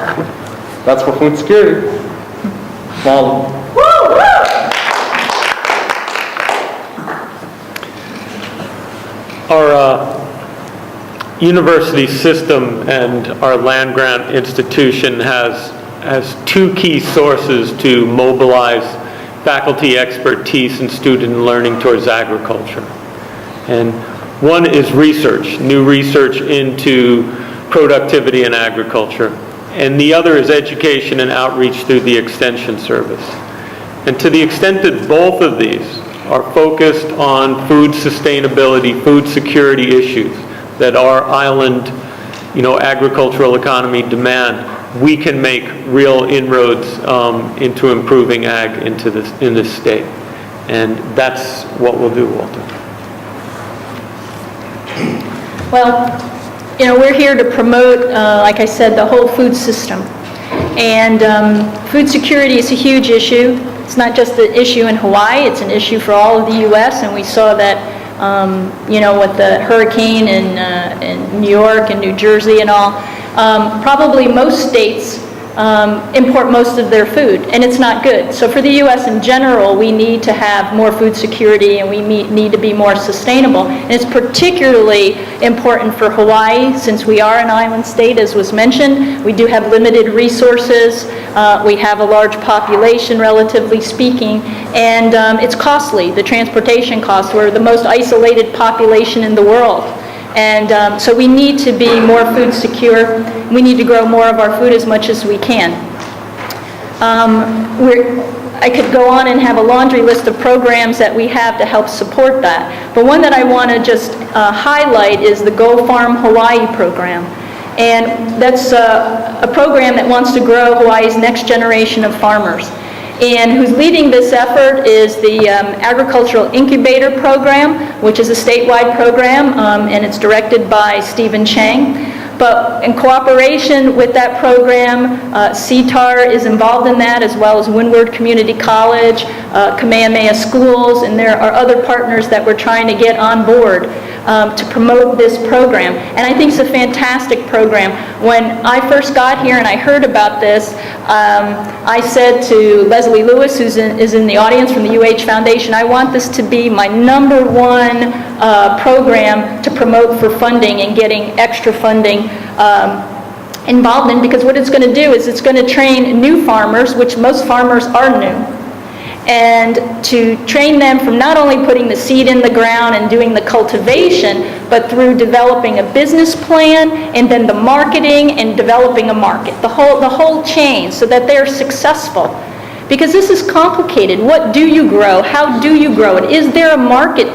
That's for food security. Mahalo. Our university system and our land-grant institution has two key sources to mobilize faculty expertise and student learning towards agriculture. And one is research, new research into productivity in agriculture. And the other is education and outreach through the Extension Service. And to the extent that both of these are focused on food sustainability, food security issues that our island, agricultural economy demand, we can make real inroads into improving ag in this state. And that's what we'll do, Walter. Well, we're here to promote, like I said, the whole food system. And food security is a huge issue. It's not just an issue in Hawaii, it's an issue for all of the U.S., and we saw that with the hurricane in New York and New Jersey and all, probably most states import most of their food, and it's not good. So for the U.S. in general, we need to have more food security, and we need to be more sustainable. And it's particularly important for Hawaii, since we are an island state, as was mentioned. We do have limited resources. We have a large population, relatively speaking, and it's costly. The transportation costs. We're the most isolated population in the world. And so we need to be more food secure. We need to grow more of our food as much as we can. I could go on and have a laundry list of programs that we have to help support that. But one that I want to just highlight is the Go Farm Hawaii program. And that's a program that wants to grow Hawaii's next generation of farmers. And who's leading this effort is the Agricultural Incubator Program, which is a statewide program, and it's directed by Stephen Chang. But in cooperation with that program, CTAR is involved in that, as well as Windward Community College, Kamehameha Schools, and there are other partners that we're trying to get on board to promote this program. And I think it's a fantastic program. When I first got here and I heard about this, I said to Leslie Lewis, who is in the audience from the UH Foundation, I want this to be my #1 program to promote for funding and getting extra funding involved in, because what it's going to do is it's going to train new farmers, which most farmers are new, and to train them from not only putting the seed in the ground and doing the cultivation, but through developing a business plan and then the marketing and developing a market, the whole chain, so that they're successful. Because this is complicated. What do you grow? How do you grow it? Is there a market?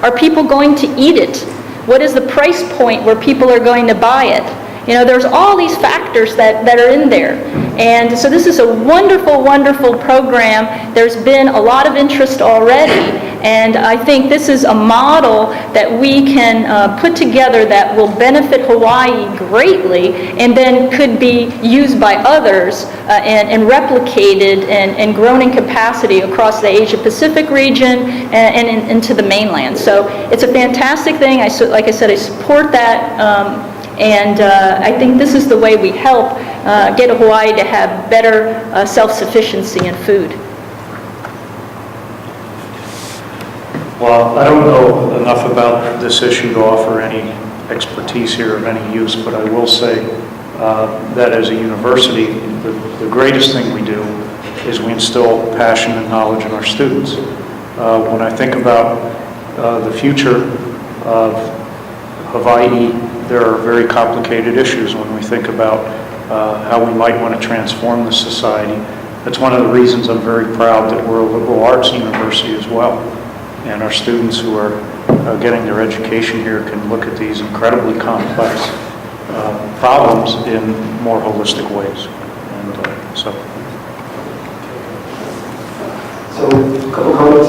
Are people going to eat it? What is the price point where people are going to buy it? There's all these factors that are in there. And so this is a wonderful, wonderful program. There's been a lot of interest already. And I think this is a model that we can put together that will benefit Hawaii greatly, and then could be used by others and replicated and grown in capacity across the Asia-Pacific region and into the mainland. So it's a fantastic thing. Like I said, I support that. And I think this is the way we help get Hawaii to have better self-sufficiency in food. Well, I don't know enough about this issue to offer any expertise here of any use, but I will say that as a university, the greatest thing we do is we instill passion and knowledge in our students. When I think about the future of Hawaii, there are very complicated issues when we think about how we might want to transform the society. That's one of the reasons I'm very proud that we're a liberal arts university as well. And our students who are getting their education here can look at these incredibly complex problems in more holistic ways. And So a couple comments.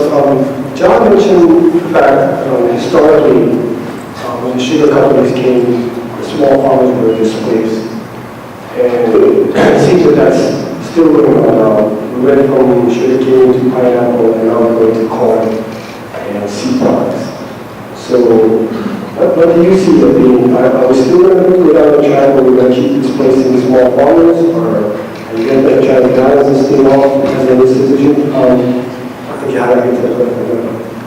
John mentioned the fact historically, when the sugar companies came, the small farmers were displaced. And it seems that that's still going on now. We went from sugar cane to pineapple, and now we're going to corn and seed products. So what do you see that being? Are we still going to go down the track where we're going to keep displacing small farmers, or are you going to try to balance this thing off because of this decision? I think you had to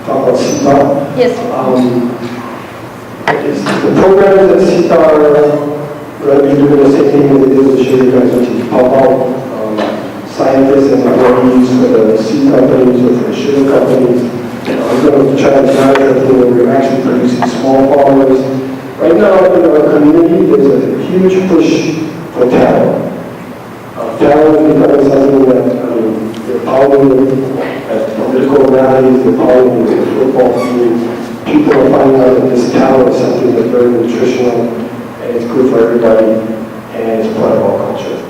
talk about seed product. Yes. The programs that CTAR are doing the same thing that they did with the sugar guys, which is pump out scientists and employees for the seed companies or for the sugar companies. We're going to try to design that thing where we're actually producing small farmers. Right now in our community, there's a huge push for talent. Talent is becoming something that they're following at political rallies, they're following the football teams. People are finding out that this talent is something that's very nutritional and it's good for everybody and it's part of our culture.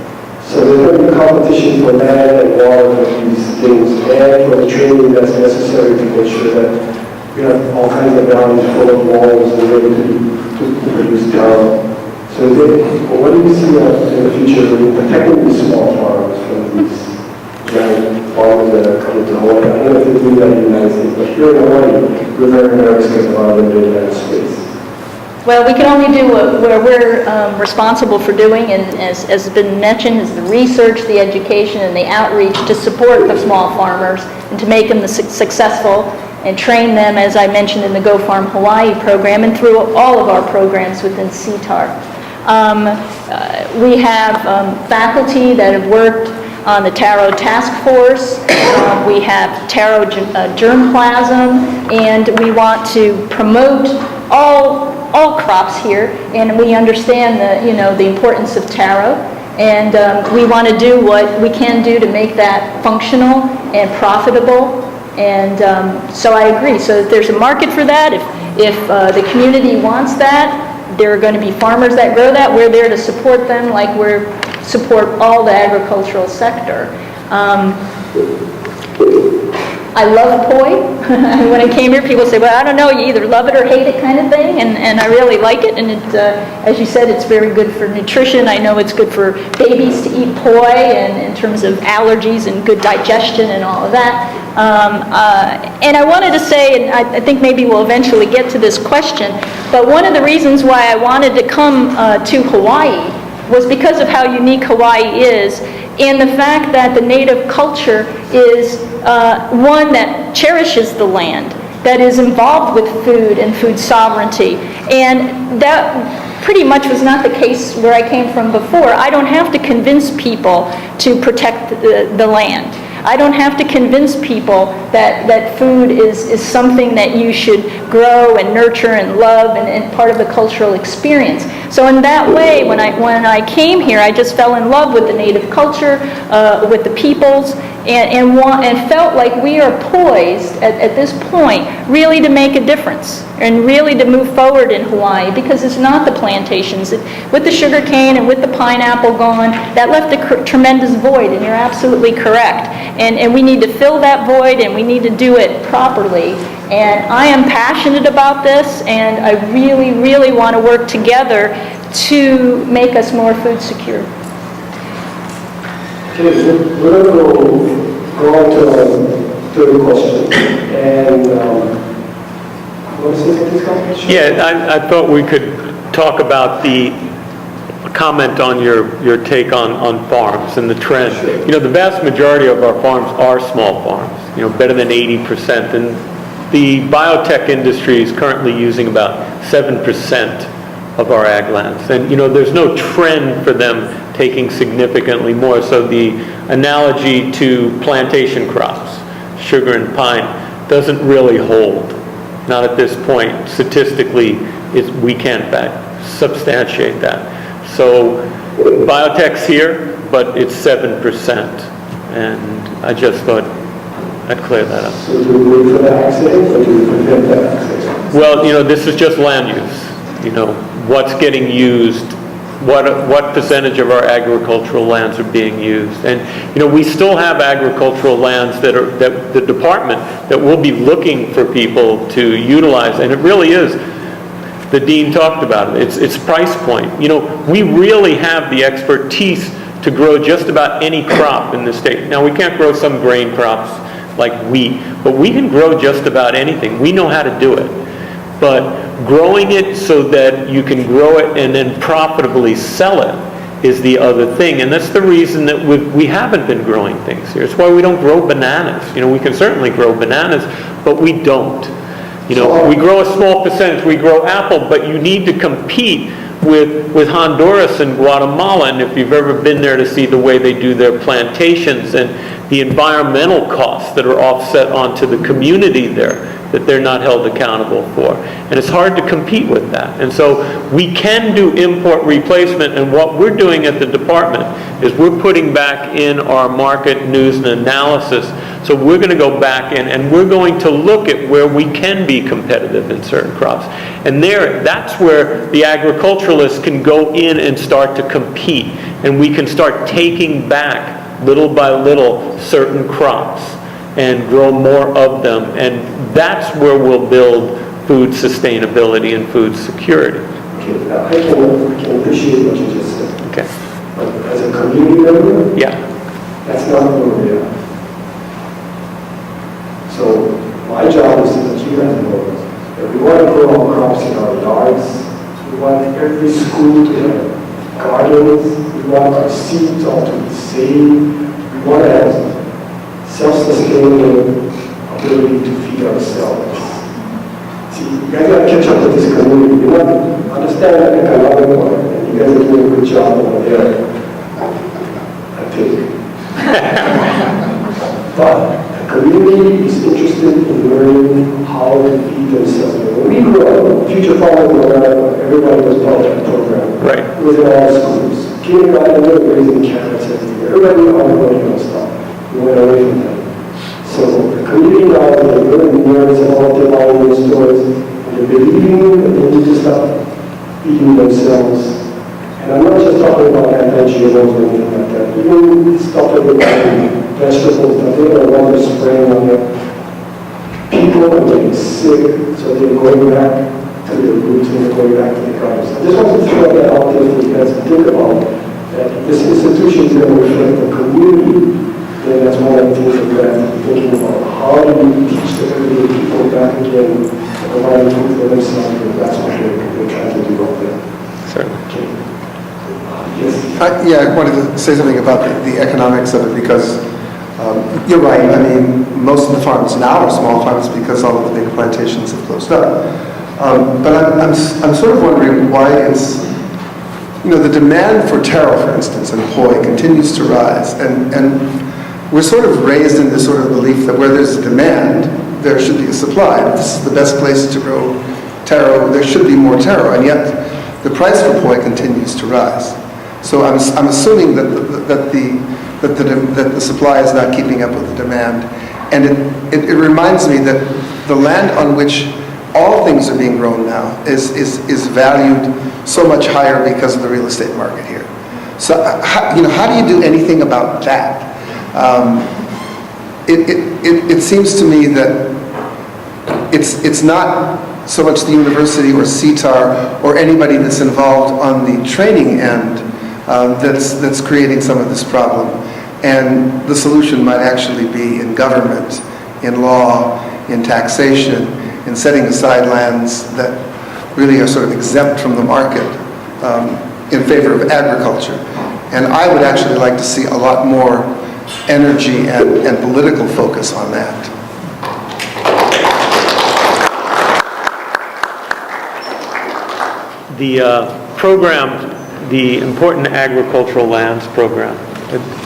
So there's going to be competition for land and water for these things and for the training that's necessary to make sure that we have all kinds of valleys full of walls and ready to produce talent. So what do you see in the future in protecting these small farms from these giant farmers that are coming to Hawaii? I don't know if they do that in the United States, but here in Hawaii, we're very nervous because of our limited land space. Well, we can only do what we're responsible for doing, and as has been mentioned, is the research, the education, and the outreach to support the small farmers and to make them successful and train them, as I mentioned, in the Go Farm Hawaii program and through all of our programs within CTAR. We have faculty that have worked on the taro task force. We have taro germplasm, and we want to promote all crops here, and we understand the importance of taro, and we want to do what we can do to make that functional and profitable. And so I agree. So there's a market for that. If the community wants that, there are going to be farmers that grow that. We're there to support them like we support all the agricultural sector. I love poi. When I came here, people say, well, I don't know, you either love it or hate it kind of thing, and I really like it, and it, as you said, it's very good for nutrition. I know it's good for babies to eat poi, and in terms of allergies and good digestion and all of that. And I wanted to say, and I think maybe we'll eventually get to this question, but one of the reasons why I wanted to come to Hawaii was because of how unique Hawaii is, and the fact that the native culture is one that cherishes the land, that is involved with food and food sovereignty. And that pretty much was not the case where I came from before. I don't have to convince people to protect the land. I don't have to convince people that food is something that you should grow and nurture and love and part of the cultural experience. So in that way, when I came here, I just fell in love with the native culture, with the peoples, and felt like we are poised at this point really to make a difference and really to move forward in Hawaii, because it's not the plantations. With the sugar cane and with the pineapple gone, that left a tremendous void, and you're absolutely correct. And we need to fill that void, and we need to do it properly. And I am passionate about this, and I really, really want to work together to make us more food secure. Okay, so we're going to go on to the third question. And what is this question? Yeah, I thought we could talk about the comment on your take on farms and the trend. Sure. You know, the vast majority of our farms are small farms, better than 80%. And the biotech industry is currently using about 7% of our ag lands. And, there's no trend for them taking significantly more. So the analogy to plantation crops, sugar and pine, doesn't really hold. Not at this point. Statistically, we can't substantiate that. So biotech's here, but it's 7%. And I just thought I'd clear that up. So do we wait for the accident, or do we prevent that accident? Well, this is just land use. What's getting used, what percentage of our agricultural lands are being used. And, we still have agricultural lands that the department that will be looking for people to utilize, and it really is, the dean talked about it, it's price point. We really have the expertise to grow just about any crop in the state. Now, we can't grow some grain crops like wheat, but we can grow just about anything. We know how to do it. But growing it so that you can grow it and then profitably sell it is the other thing. And that's the reason that we haven't been growing things here. It's why we don't grow bananas. We can certainly grow bananas, but we don't. We grow a small percentage. We grow apple, but you need to compete with Honduras and Guatemala. And if you've ever been there to see the way they do their plantations and the environmental costs that are offset onto the community there, that they're not held accountable for. And it's hard to compete with that. And so we can do import replacement, and what we're doing at the department is we're putting back in our market news and analysis. So we're going to go back in and we're going to look at where we can be competitive in certain crops. And that's where the agriculturalists can go in and start to compete. And we can start taking back little by little certain crops and grow more of them. And that's where we'll build food sustainability and food security. Okay, now I can appreciate what you just said. Okay. But as a community member, Yeah. that's not where we are. So my job is to let you guys know that we want to grow our crops in our yards. We want every school to have gardens. We want our seeds all to be saved. We want to have self-sustaining ability to feed ourselves. See, you guys got to catch up with this community. You want to understand the economic part, and you guys are doing a good job over there. I think. But the community is interested in learning how to feed themselves. When we grew up, Future Farmers in America, everybody was part of that program. Right. It was in all schools. Kindergarten, we were raising carrots every year. Everybody knew how to grow their own stuff. We went away from that. So the community now, they're learning words and all they're buying in stores, and they're believing that they need to stop feeding themselves. And I'm not just talking about anti-GMOs or anything like that. Even stuff like vegetables that they don't want to spraying on their people are getting sick, so they're going back to their roots and they're going back to the gardens. I just want to throw that out there for you guys to think about, that this institution is going to reflect the community. And that's one of the things that we're going to have to be thinking about. How do we teach the everyday people back again to provide food for themselves? Because that's what we're trying to do out there. Certainly. Okay. Yes. I wanted to say something about the economics of it because you're right. I mean, most of the farms now are small farms because all of the big plantations have closed up. But I'm sort of wondering why it's, the demand for taro, for instance, and poi continues to rise. And we're sort of raised in this sort of belief that where there's a demand, there should be a supply. If this is the best place to grow taro, there should be more taro. And yet, the price for poi continues to rise. So I'm assuming that the supply is not keeping up with the demand. And it reminds me that the land on which all things are being grown now is valued so much higher because of the real estate market here. So how do you do anything about that? It seems to me that it's not so much the university or CTAR or anybody that's involved on the training end that's creating some of this problem. And the solution might actually be in government, in law, in taxation, in setting aside lands that really are sort of exempt from the market in favor of agriculture. And I would actually like to see a lot more energy and political focus on that. The program, the Important Agricultural Lands Program,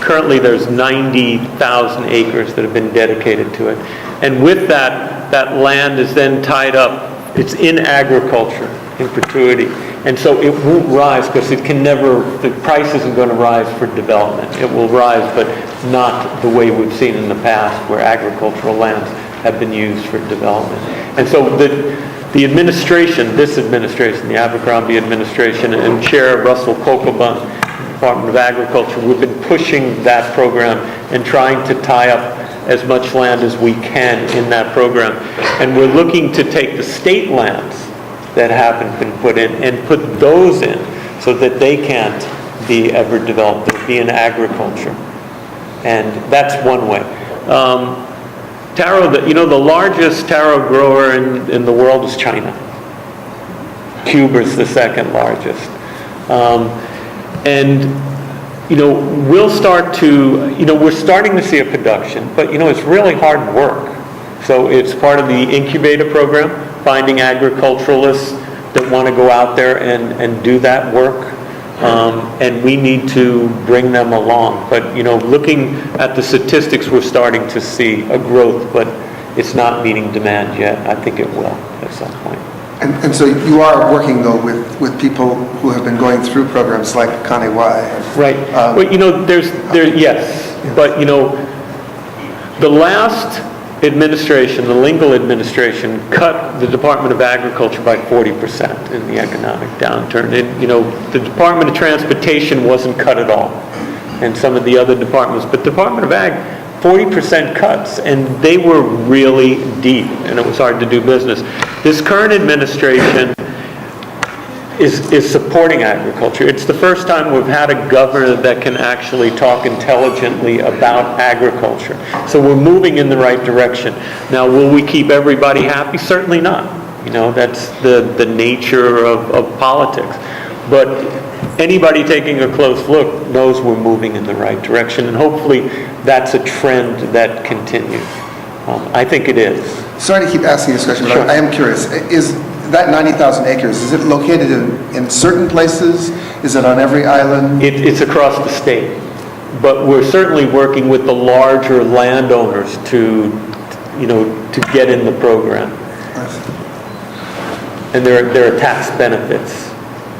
currently there's 90,000 acres that have been dedicated to it. And with that land is then tied up, it's in agriculture in perpetuity. And so it won't rise because it can never, the price isn't going to rise for development. It will rise, but not the way we've seen in the past where agricultural lands have been used for development. And so the administration, this administration, the Abercrombie administration, and Chair Russell Kokobun, Department of Agriculture, we've been pushing that program and trying to tie up as much land as we can in that program. And we're looking to take the state lands that haven't been put in and put those in so that they can't be ever developed. They'll be in agriculture. And that's one way. Taro, the largest taro grower in the world is China. Cuba's the second largest. We'll start to, we're starting to see a production, but it's really hard work. So it's part of the incubator program, finding agriculturalists that want to go out there and do that work. And we need to bring them along. But, looking at the statistics, we're starting to see a growth, but it's not meeting demand yet. I think it will at some point. And so you are working, though, with people who have been going through programs like Kanewai. Right. But, yes. But, the last administration, the Lingle administration, cut the Department of Agriculture by 40% in the economic downturn. And, the Department of Transportation wasn't cut at all, and some of the other departments. But the Department of Ag, 40% cuts, and they were really deep, and it was hard to do business. This current administration is supporting agriculture. It's the first time we've had a governor that can actually talk intelligently about agriculture. So we're moving in the right direction. Now, will we keep everybody happy? Certainly not. You know, that's the nature of politics. But anybody taking a close look knows we're moving in the right direction, and hopefully that's a trend that continues. I think it is. Sorry to keep asking this question, but Sure. I am curious. Is that 90,000 acres, is it located in certain places? Is it on every island? It's across the state, but we're certainly working with the larger landowners to get in the program. And there are tax benefits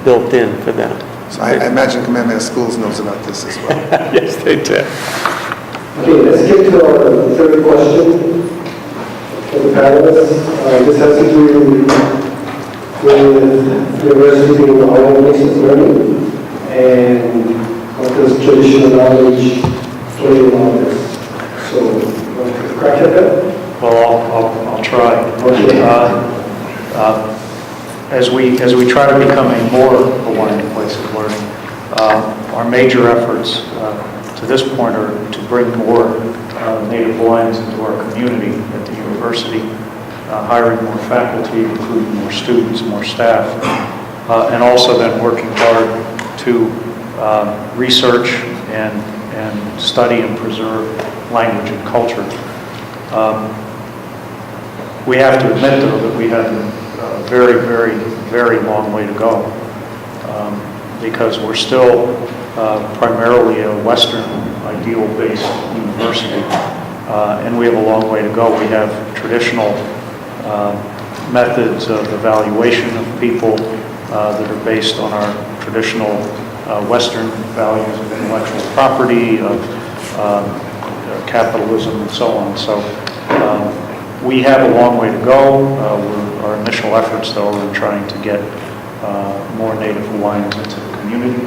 built in for them. So I imagine Kamehameha Schools knows about this as well. Yes, they do. Okay, let's get to our third question for the panelists. This has to do with university being our place of learning and how does traditional knowledge play along this. So, want to crack at that? Well, I'll try. Okay. As we try to become a more Hawaiian place of learning, our major efforts to this point are to bring more Native Hawaiians into our community at the university, hiring more faculty, recruiting more students, more staff, and also then working hard to research and study and preserve language and culture. We have to admit, though, that we have a very, very, very long way to go because we're still primarily a Western ideal-based university, and we have a long way to go. We have traditional methods of evaluation of people that are based on our traditional Western values of intellectual property, of capitalism, and so on. So we have a long way to go. Our initial efforts, though, are in trying to get more Native Hawaiians into the community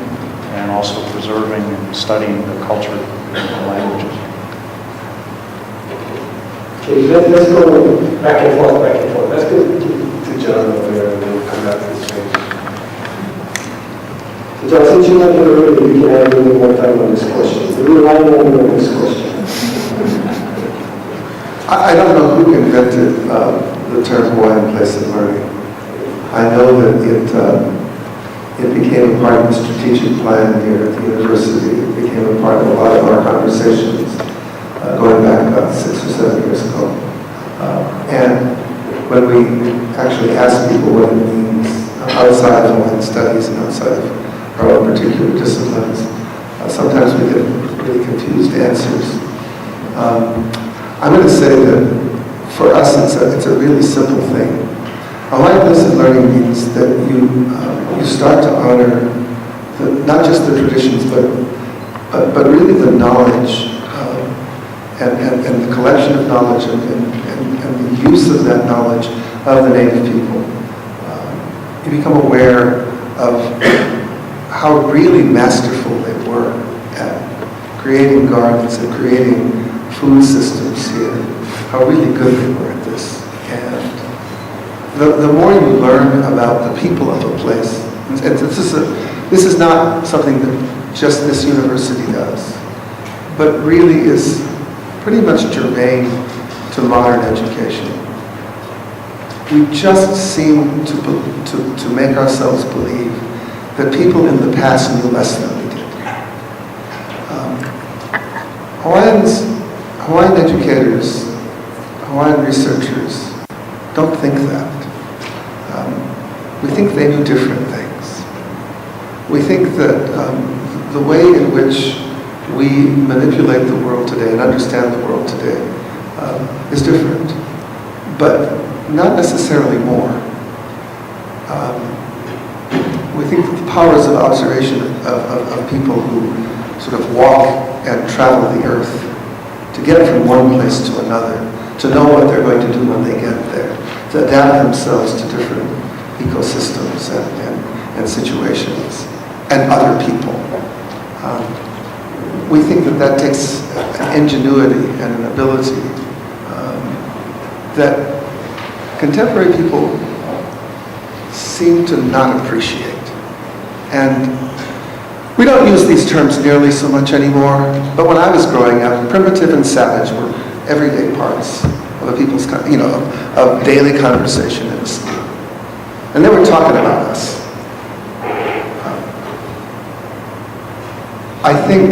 and also preserving and studying the culture and the languages. Okay, let's go back and forth. Let's go to John over there and then we'll come back to this page. So John, since you're not here already, you can have a little more time on this question. The real line on this question. I don't know who invented the term Hawaiian place of learning. I know that it became a part of the strategic plan here at the university. It became a part of a lot of our conversations going back about 6 or 7 years ago. And when we actually asked people what it means outside of Hawaiian studies and outside of our own particular disciplines, sometimes we get really confused answers. I'm going to say that for us it's a really simple thing. Hawaiian place of learning means that you start to honor not just the traditions, but really the knowledge and the collection of knowledge and the use of that knowledge of the Native people. You become aware of how really masterful they were at creating gardens and creating food systems here, how really good they were at this. And the more you learn about the people of a place, and this is not something that just this university does, but really is pretty much germane to modern education. We just seem to make ourselves believe that people in the past knew less than we did. Hawaiian educators, Hawaiian researchers don't think that. We think they knew different things. We think that the way in which we manipulate the world today and understand the world today is different, but not necessarily more. We think that the powers of observation of people who sort of walk and travel the earth to get from one place to another, to know what they're going to do when they get there, to adapt themselves to different ecosystems and situations and other people. We think that takes an ingenuity and an ability that contemporary people seem to not appreciate. And we don't use these terms nearly so much anymore, but when I was growing up, primitive and savage were everyday parts of a people's, of daily conversation in a school. and they were talking about us. I think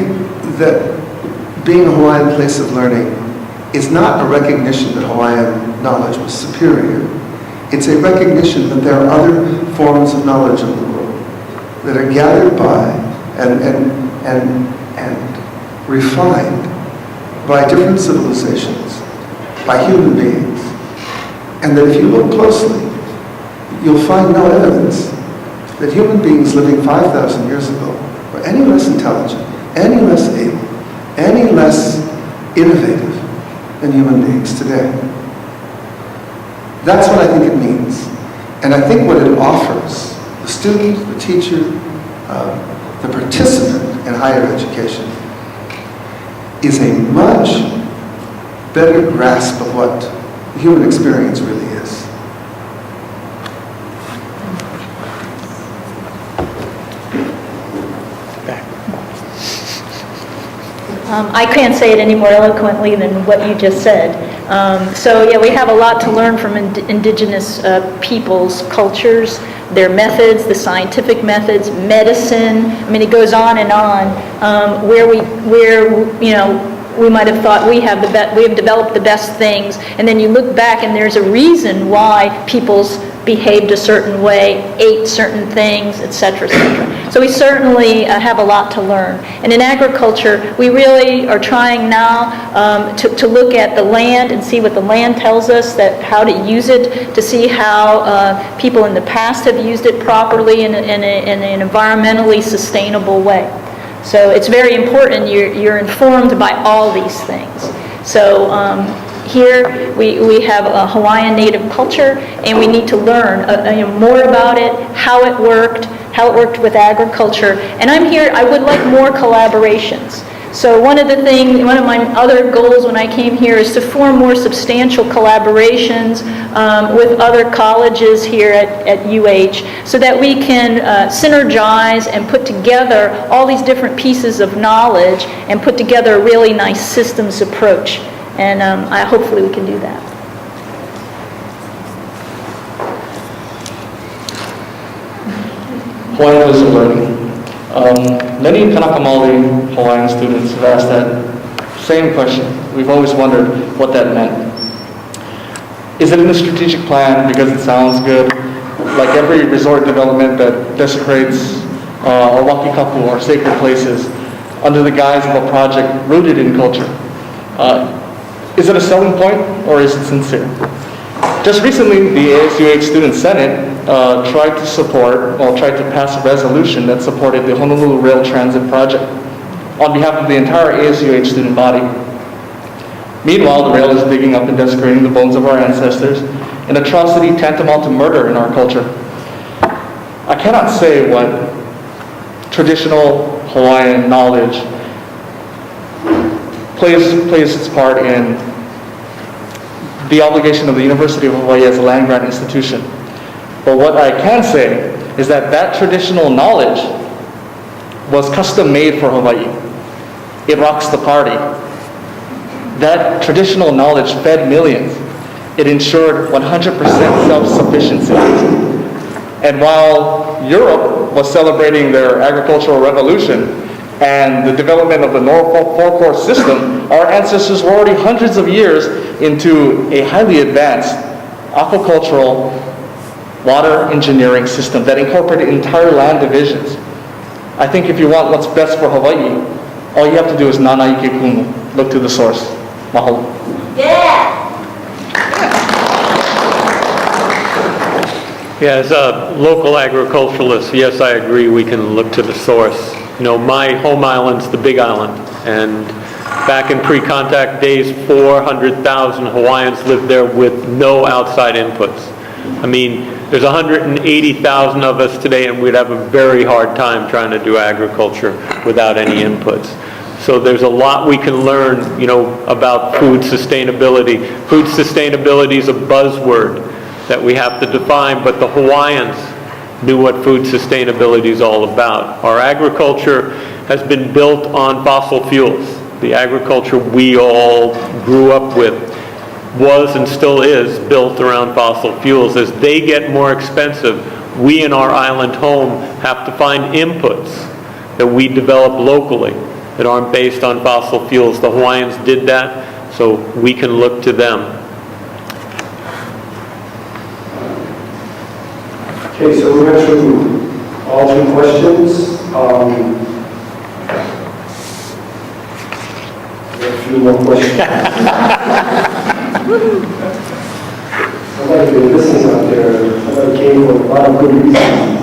that being a Hawaiian place of learning is not a recognition that Hawaiian knowledge was superior. It's a recognition that there are other forms of knowledge in the world that are gathered by and refined by different civilizations, by human beings. And that if you look closely, you'll find no evidence that human beings living 5,000 years ago were any less intelligent, any less able, any less innovative than human beings today. That's what I think it means. And I think what it offers the student, the teacher, the participant in higher education is a much better grasp of what the human experience really is. I can't say it any more eloquently than what you just said. So yeah, we have a lot to learn from indigenous peoples' cultures, their methods, the scientific methods, medicine. I mean, it goes on and on. Where you know, we might have thought we have developed the best things, and then you look back and there's a reason why people's behaved a certain way, ate certain things, etc., etc. So we certainly have a lot to learn. And in agriculture, we really are trying now to look at the land and see what the land tells us, that how to use it, to see how people in the past have used it properly in an environmentally sustainable way. So it's very important you're informed by all these things. So here we have a Hawaiian native culture, and we need to learn more about it, how it worked with agriculture. And I'm here, I would like more collaborations. So one of my other goals when I came here is to form more substantial collaborations with other colleges here at UH, so that we can synergize and put together all these different pieces of knowledge and put together a really nice systems approach. And hopefully we can do that. Hawaiian ways of learning. Many Kanaka Maoli Hawaiian students have asked that same question. We've always wondered what that meant. Is it in the strategic plan because it sounds good? Like every resort development that desecrates our wakikapu, our sacred places, under the guise of a project rooted in culture. Is it a selling point, or is it sincere? Just recently, the ASUH Student Senate tried to pass a resolution that supported the Honolulu Rail Transit Project on behalf of the entire ASUH student body. Meanwhile, the rail is digging up and desecrating the bones of our ancestors, an atrocity tantamount to murder in our culture. I cannot say what traditional Hawaiian knowledge plays its part in the obligation of the University of Hawaii as a land-grant institution. But what I can say is that that traditional knowledge was custom-made for Hawaii. It rocks the party. That traditional knowledge fed millions. It ensured 100% self-sufficiency. And while Europe was celebrating their agricultural revolution and the development of the Norfolk four-course system, our ancestors were already hundreds of years into a highly advanced aquacultural water engineering system that incorporated entire land divisions. I think if you want what's best for Hawaii, all you have to do is nana ike kumu, look to the source. Mahalo. Yeah, as a local agriculturalist, yes, I agree, we can look to the source. You know, my home island's the Big Island, and back in pre-contact days, 400,000 Hawaiians lived there with no outside inputs. I mean, there's 180,000 of us today, and we'd have a very hard time trying to do agriculture without any inputs. So there's a lot we can learn, you know, about food sustainability. Food sustainability is a buzzword that we have to define, but the Hawaiians knew what food sustainability is all about. Our agriculture has been built on fossil fuels, the agriculture we all grew up with. was and still is built around fossil fuels. As they get more expensive, we in our island home have to find inputs that we develop locally that aren't based on fossil fuels. The Hawaiians did that, so we can look to them. Okay, so we went through all three questions. A few more questions. Somebody been listening out there, somebody came for a lot of good reasons.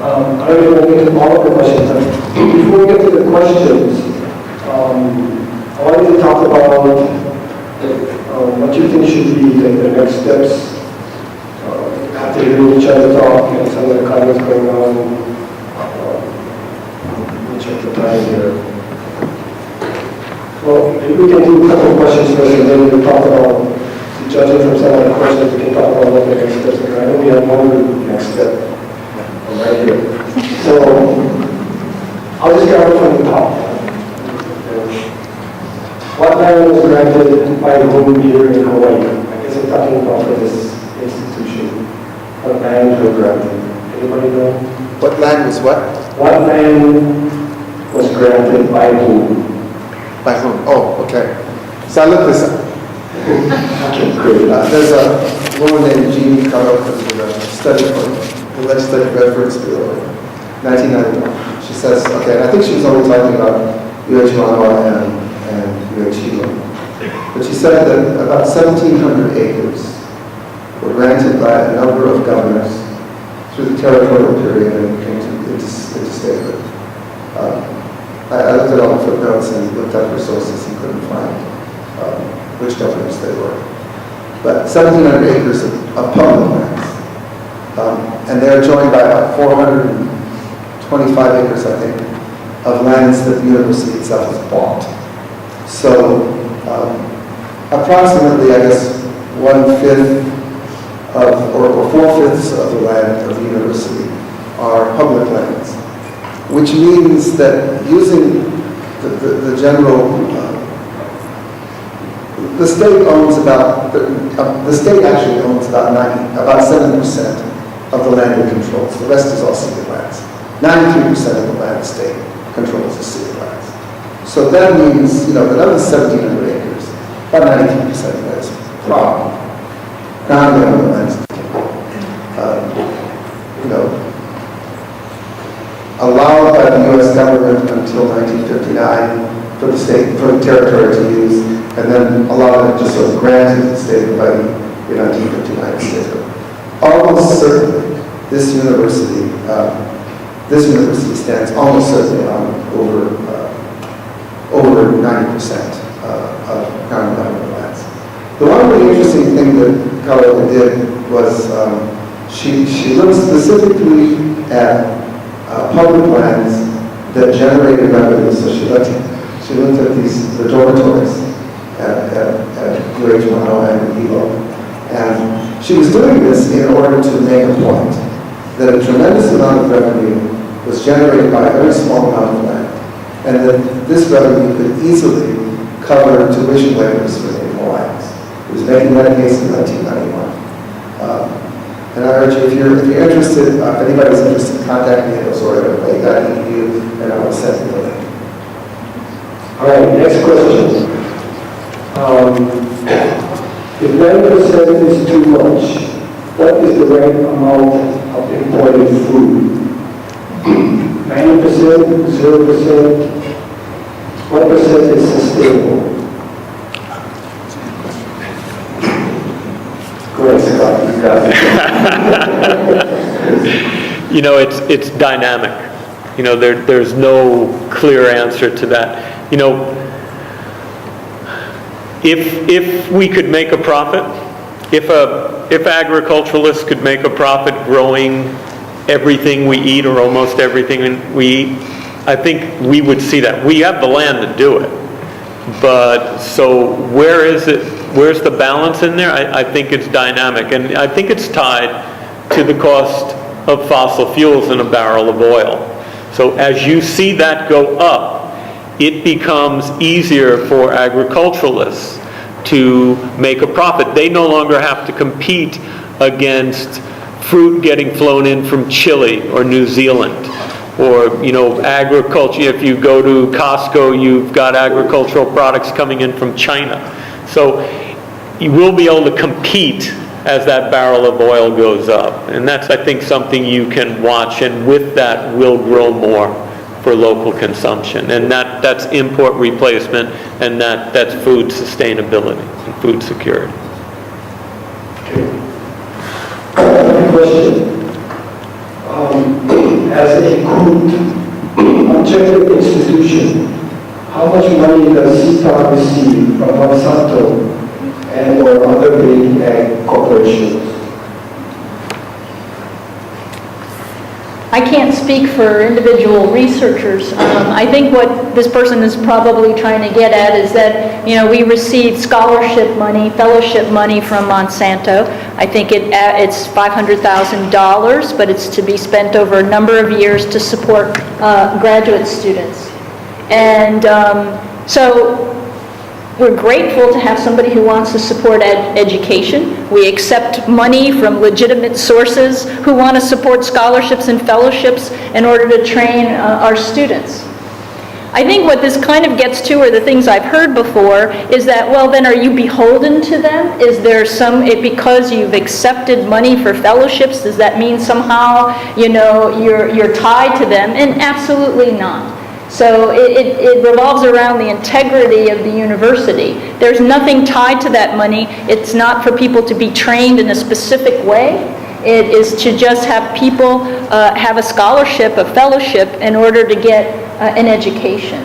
I don't even want to get to all of the questions. Before we get to the questions, I wanted to talk about what you think should be the next steps after hearing each other talk and some of the comments going on. Let me check the time here. Well, maybe we can do a couple of questions first, and then we'll talk about, judging from some of the questions, we can talk about what the next steps are. I know we have one next step right here. So, I'll just start from the top. What land was granted by whom here in Hawaii? I guess I'm talking about for this institution. What land was granted? Anybody know? What land was what? What land was granted by whom? By whom? Oh, okay. So I looked this up. Okay, great. There's a woman named Jeannie Carroll who did a study for the Legislative Reference Bureau in 1991. She says, okay, and I think she was only talking about UH Manoa and UH Hilo. But she said that about 1,700 acres were granted by a number of governors through the territorial period and came into statehood. I looked at all the footnotes and looked up resources and couldn't find which governors they were. But 1,700 acres of public lands. And they're joined by about 425 acres, I think, of lands that the university itself has bought. So approximately, I guess, 1/5 or 4/5 of the land of the university are public lands, which means that using the general, the state owns about, the state actually owns about 7% of the land it controls. The rest is all city lands. 93% of the land the state controls is city lands. So that means, another 1,700 acres, about 93% of that is problem. Non-government lands, allowed by the U.S. government until 1959 for the territory to use, and then allowed it just sort of granted to the state by the 1959 statehood. Almost certainly, this university stands almost certainly on over 90% of crown government lands. The one really interesting thing that Carla did was she looked specifically at public lands that generated revenue. So she looked at the dormitories at UH Manoa and Hilo. And she was doing this in order to make a point that a tremendous amount of revenue was generated by a very small amount of land, and that this revenue could easily cover tuition waivers for the Hawaiians. It was making that case in 1991. And I urge you, if you're interested, if anybody's interested, contact me at osora@lake.edu, and I will send you the link. All right, next question. If 90% is too much, what is the right amount of imported food? 90%, 0%, what percent is sustainable? Go ahead, Scott, you got it. It's dynamic. There's no clear answer to that. If we could make a profit, if agriculturalists could make a profit growing everything we eat or almost everything we eat, I think we would see that. We have the land to do it. But so where is it? Where's the balance in there? I think it's dynamic, and I think it's tied to the cost of fossil fuels in a barrel of oil. So as you see that go up, it becomes easier for agriculturalists to make a profit. They no longer have to compete against fruit getting flown in from Chile or New Zealand. Or, agriculture, if you go to Costco, you've got agricultural products coming in from China. So you will be able to compete as that barrel of oil goes up. And that's, I think, something you can watch, and with that will grow more for local consumption. And that's import replacement, and that's food sustainability and food security. Question. As a group, objective institution, how much money does CTAR receive from Monsanto and or other big ag corporations? I can't speak for individual researchers. I think what this person is probably trying to get at is that, we receive scholarship money, fellowship money from Monsanto. I think it's $500,000, but it's to be spent over a number of years to support graduate students. And so we're grateful to have somebody who wants to support education. We accept money from legitimate sources who want to support scholarships and fellowships in order to train our students. I think what this kind of gets to, or the things I've heard before, is that, well, then are you beholden to them? Is there because you've accepted money for fellowships, does that mean somehow, you're tied to them? And absolutely not. So it revolves around the integrity of the university. There's nothing tied to that money. It's not for people to be trained in a specific way. It is to just have people have a scholarship, a fellowship, in order to get an education.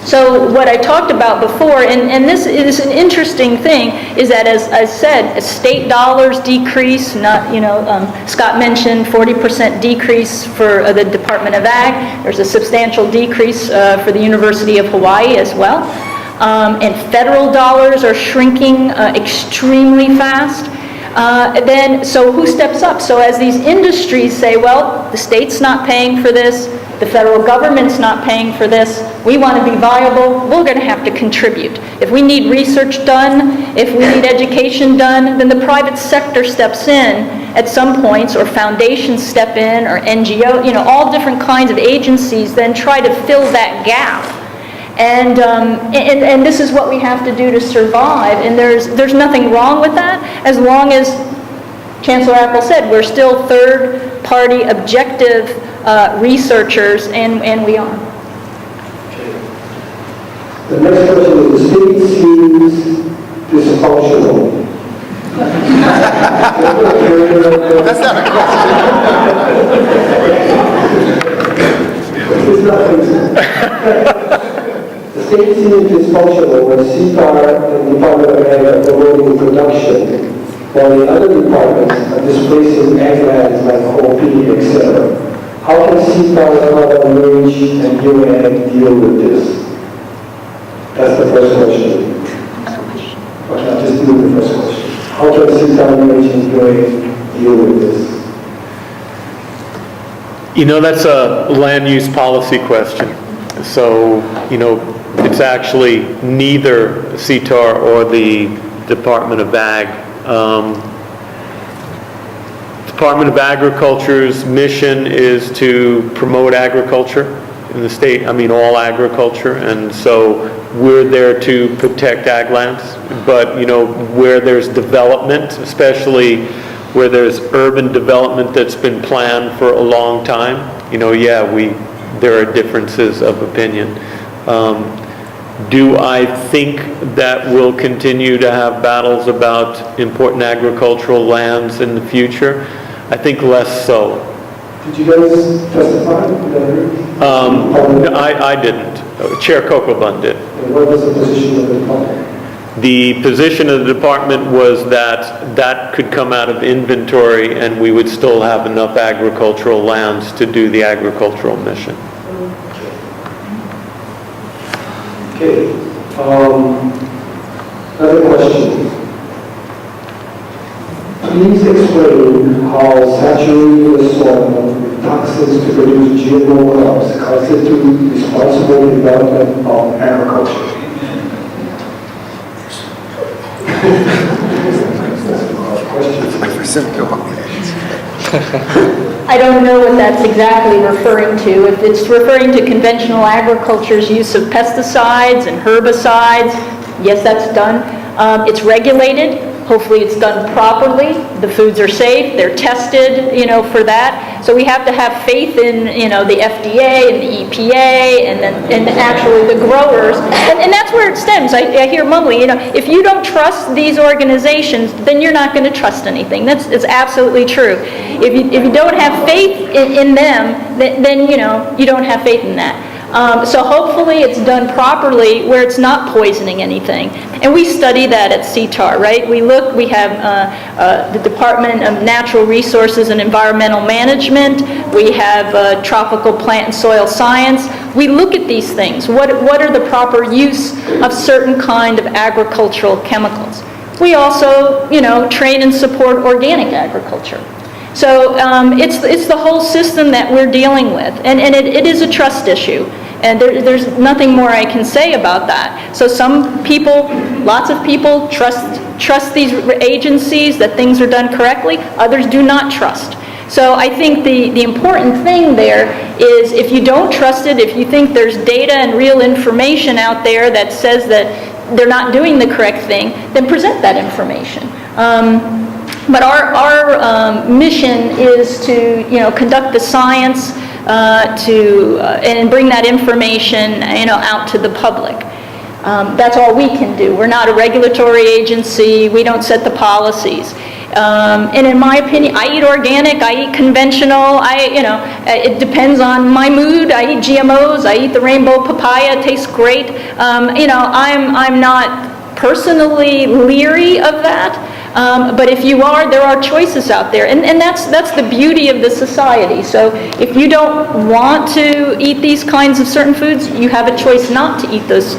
So what I talked about before, and this is an interesting thing, is that, as I said, state dollars decrease, Scott mentioned 40% decrease for the Department of Ag. There's a substantial decrease for the University of Hawaii as well. And federal dollars are shrinking extremely fast. So who steps up? So as these industries say, well, the state's not paying for this, the federal government's not paying for this, we want to be viable, we're going to have to contribute. If we need research done, if we need education done, then the private sector steps in at some points, or foundations step in, or NGO, all different kinds of agencies then try to fill that gap. And this is what we have to do to survive, and there's nothing wrong with that, as long as Chancellor Apple said we're still third-party objective researchers, and we are. The next question is, the state seems dysfunctional. That's not a question. It's not. The state seems dysfunctional when CTAR and Department of Ag are promoting production, while the other departments are displacing ag lands like OP, etc. How can CTAR, RANGE, and UAG deal with this? That's the first question. Okay, I'll just do the first question. How can CTAR, RANGE, and UAG deal with this? That's a land use policy question. So, it's actually neither CTAR or the Department of Ag. Department of Agriculture's mission is to promote agriculture in the state, all agriculture, and so we're there to protect ag lands. But, where there's development, especially where there's urban development that's been planned for a long time, there are differences of opinion. Do I think that we'll continue to have battles about important agricultural lands in the future? I think less so. Did you guys testify? No, I didn't. Chair Kokobun did. And what was the position of the department? The position of the department was that could come out of inventory, and we would still have enough agricultural lands to do the agricultural mission. Okay. Another question. Please explain how saturating the soil with toxins to produce GMO crops constitute responsible development of agriculture. I don't know what that's exactly referring to. If it's referring to conventional agriculture's use of pesticides and herbicides, yes, that's done. It's regulated. Hopefully it's done properly. The foods are safe. They're tested, for that. So we have to have faith in, the FDA and the EPA and actually the growers. And that's where it stems. I hear mumbling, if you don't trust these organizations, then you're not going to trust anything. It's absolutely true. If you don't have faith in them, then you don't have faith in that. So hopefully it's done properly where it's not poisoning anything. And we study that at CTAR, right? We have the Department of Natural Resources and Environmental Management. We have Tropical Plant and Soil Science. We look at these things. What are the proper use of certain kind of agricultural chemicals? We also, train and support organic agriculture. So it's the whole system that we're dealing with, and it is a trust issue, and there's nothing more I can say about that. So some people, lots of people trust these agencies, that things are done correctly. Others do not trust. So I think the important thing there is if you don't trust it, if you think there's data and real information out there that says that they're not doing the correct thing, then present that information. But our mission is to, conduct the science and bring that information, out to the public. That's all we can do. We're not a regulatory agency. We don't set the policies. And in my opinion, I eat organic. I eat conventional. It depends on my mood. I eat GMOs. I eat the rainbow papaya. It tastes great. I'm not personally leery of that. But if you are, there are choices out there, and that's the beauty of the society. So if you don't want to eat these kinds of certain foods, you have a choice not to eat those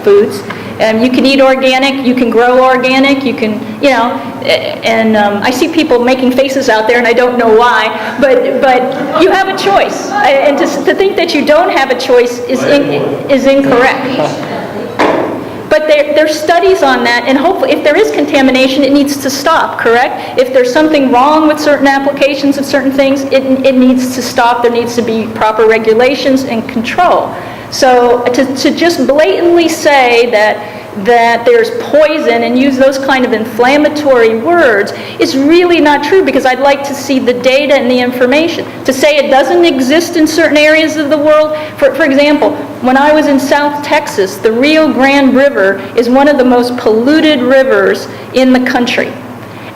foods. You can eat organic, you can grow organic, you can, and I see people making faces out there, and I don't know why, but you have a choice, and to think that you don't have a choice is incorrect. But there's studies on that, and hopefully, if there is contamination, it needs to stop, correct? If there's something wrong with certain applications of certain things, it needs to stop. There needs to be proper regulations and control. So to just blatantly say that there's poison and use those kind of inflammatory words is really not true, because I'd like to see the data and the information. To say it doesn't exist in certain areas of the world, for example, when I was in South Texas, the Rio Grande River is one of the most polluted rivers in the country.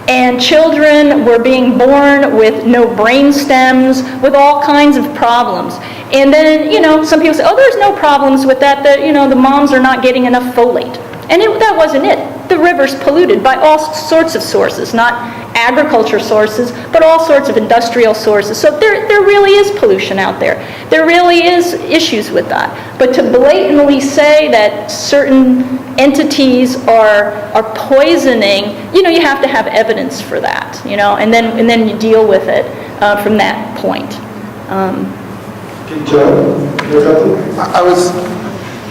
And children were being born with no brain stems, with all kinds of problems. And then, some people say, oh, there's no problems with that, the moms are not getting enough folate. And that wasn't it. The river's polluted by all sorts of sources, not agriculture sources, but all sorts of industrial sources. So there really is pollution out there. There really is issues with that. But to blatantly say that certain entities are poisoning, you have to have evidence for that, and then you deal with it from that point.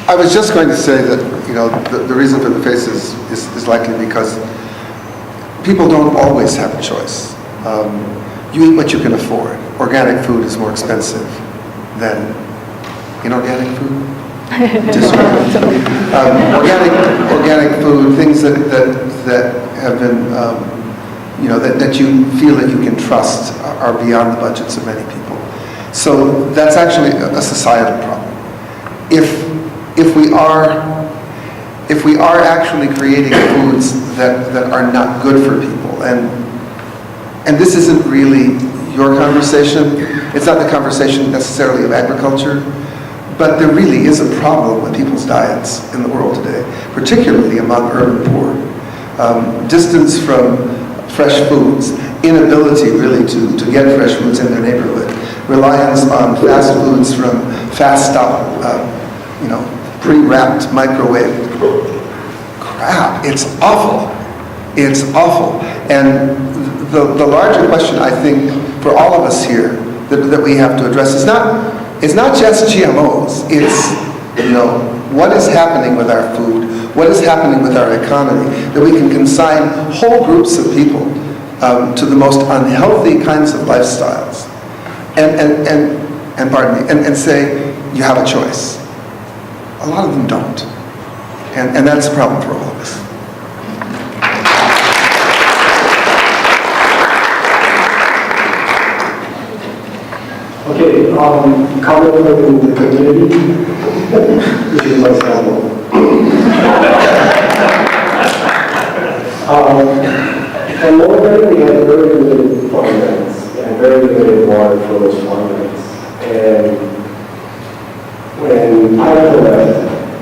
I was just going to say that, the reason for the faces is likely because people don't always have a choice. You eat what you can afford. Organic food is more expensive than inorganic food. Organic food, things that have been, that you feel that you can trust are beyond the budgets of many people. So that's actually a societal problem. If we are actually creating foods that are not good for people, and this isn't really your conversation, it's not the conversation necessarily of agriculture, but there really is a problem with people's diets in the world today, particularly among urban poor. Distance from fresh foods, inability really to get fresh foods in their neighborhood, reliance on fast foods from fast stop, pre-wrapped microwave crap. It's awful. It's awful. And the larger question, I think, for all of us here that we have to address is not just GMOs. It's, what is happening with our food? what is happening with our economy, that we can consign whole groups of people to the most unhealthy kinds of lifestyles, and pardon me, and say, you have a choice. A lot of them don't. And that's a problem for all of us. Okay, comment from the community, which is my sample. And more we had very limited farmlands and very limited water for those farmlands. And when Pineapple left,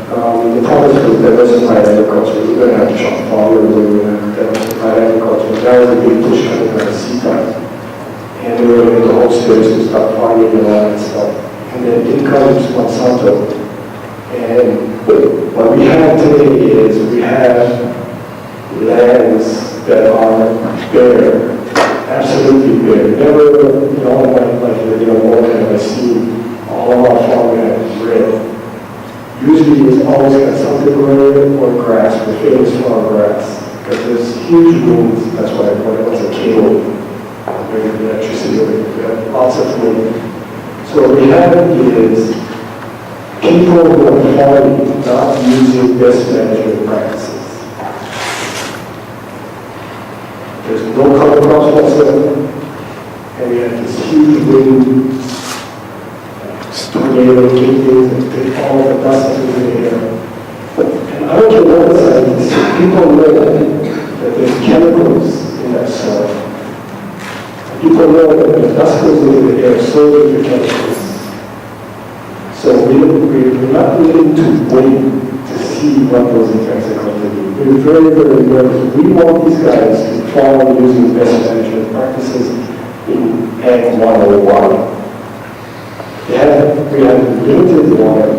the promise was diversified agriculture. We're going to have shop farmers, we're going to have diversified agriculture. That was a big push coming out of CPAC. And they were going to whole states to start farming and all that stuff. And then in comes Monsanto. And what we have today is we have lands that are bare, absolutely bare. Never in all my life, more than have I seen all of our farmland red. Usually it's always got something growing or grass. We're famous for our grass. Because there's huge winds, that's why I call it what's a cable. With electricity, we have lots of wind. So what we have is people who are farming not using best management practices. There's no cover crops whatsoever, and we have this huge wind, tornado, things that take all the dust into the air. And I don't care what scientists say, people know that there's chemicals in that soil. People know that the dust goes into the air, so do the chemicals. So we're not willing to wait to see what those effects are going to be. We're very, very nervous. We want these guys to follow using best management practices in Ag 101. We have limited water.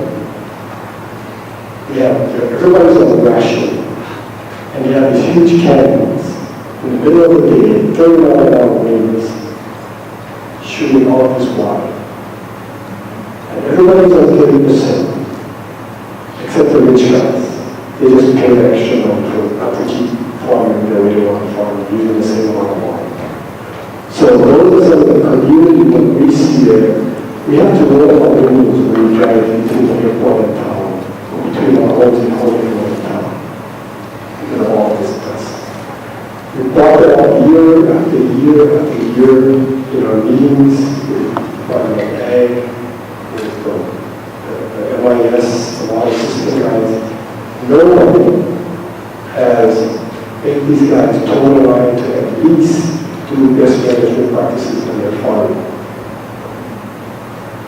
Everybody's on the ration. And you have these huge cannons in the middle of the day, 30-mile-an-hour winds, shooting all of this water. And everybody's on 30%, except the rich guys. They just pay the extra money not to keep farming the way they want to farm, using the same amount of water. So those are the community that we see there. We have to roll our windows when we drive between the airport and town, between our homes and Hollywood and town. Because of all this dust. We brought it up year after year after year in our meetings with Department of Ag, with the MIS, the water system guys. Nobody has made these guys toe the line to at least do best management practices in their farming.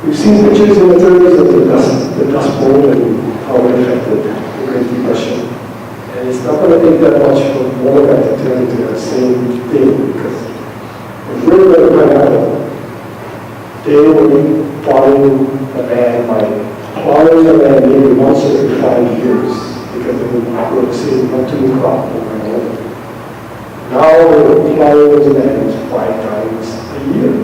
We've seen pictures in the 30s of the dust bowl and how it affected the Great Depression. And it's not going to take that much for more guys to turn into the same thing, because if we're going to Pineapple, they will be plowing the land by plowing the land maybe once every 5 years, because they will grow the same one-two crop over and over. Now we're plowing those lands 5 times a year.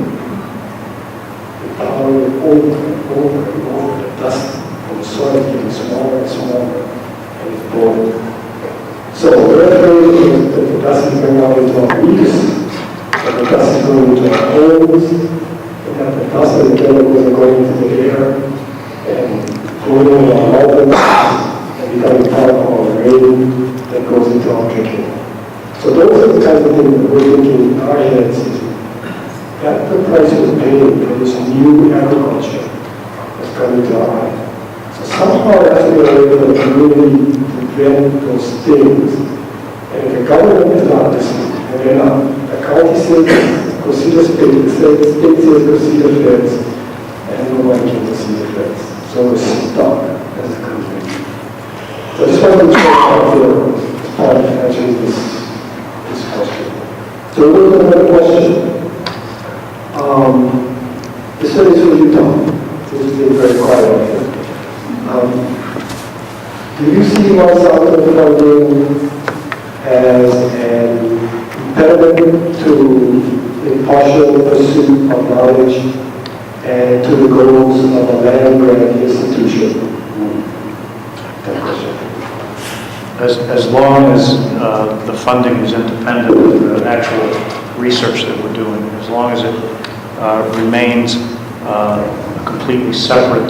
Plowing it over and over and over. The dust from the soil is getting smaller and smaller, and it's blowing. So we're afraid that the dust is going out into our leaves, that the dust is going into our homes, and that the dust and the chemicals are going into the air and floating in our mountains and becoming part of our rain that goes into our drinking. So those are the kinds of things that we're thinking in our heads is that the price we're paying for this new agriculture that's coming to our eye. So somehow that's the way for the community to prevent those things. And if the government is not listening, and they're not, the county says, go see the state, the state says, go see the feds, and nobody came to see the feds. So we're stuck as a country. So I just wanted to check out here as part of answering this question. So we'll look at another question. This one is for you, Tom. This has been very quiet here. Do you see Monsanto funding as an impediment to the partial pursuit of knowledge and to the goals of a land-grant institution? That question. As long as the funding is independent of the actual research that we're doing, as long as it remains a completely separate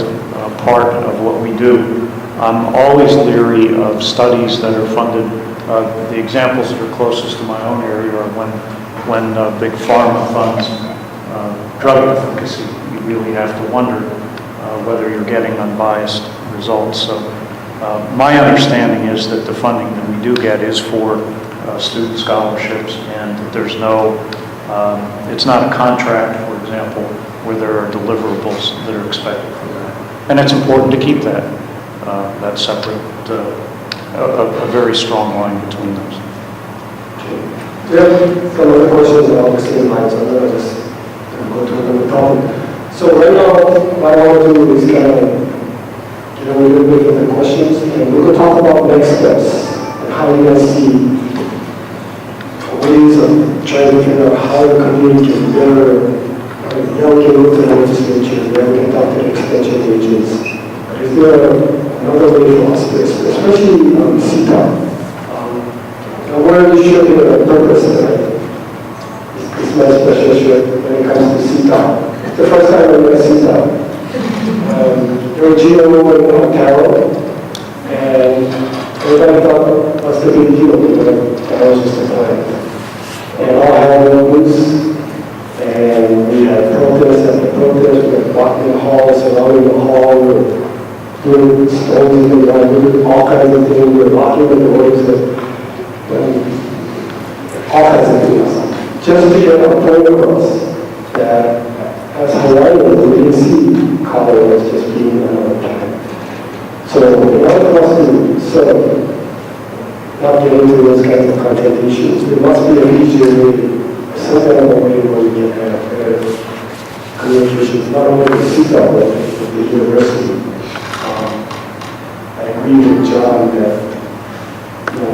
part of what we do, I'm always leery of studies that are funded. The examples that are closest to my own area are when big pharma funds drug efficacy. You really have to wonder whether you're getting unbiased results. So my understanding is that the funding that we do get is for student scholarships, and that there's no, it's not a contract, for example, where there are deliverables that are expected for that. And it's important to keep that separate, a very strong line between those. We have some other questions along the same lines, so I'm going to just go to another topic. So right now, what I want to do is kind of get a little bit of the questions, and we're going to talk about next steps, and how you guys see ways of trying to figure out how the community can better delegate with the legislature, where we can talk to extension agents. Is there another way for us to, especially CTOP? We're showing a purpose tonight. It's my special shirt when it comes to CTOP. It's the first time I met CTOP. There was GMO in Ontario, and everybody thought what's the big deal, that was just a plan. And all had no boots, and we had protests after protests, we had walking the halls, surrounding the hall, we were doing stones in the yard, all kinds of things, we were locking the doors, all kinds of things, just to get a point across that as Hawaiians, we didn't see color as just being another planet. So in order for us to sort of not get into those kinds of content issues, there must be an easier way, some kind of a way where we can have better communications, not only with CISA, but with the university. I agree with John that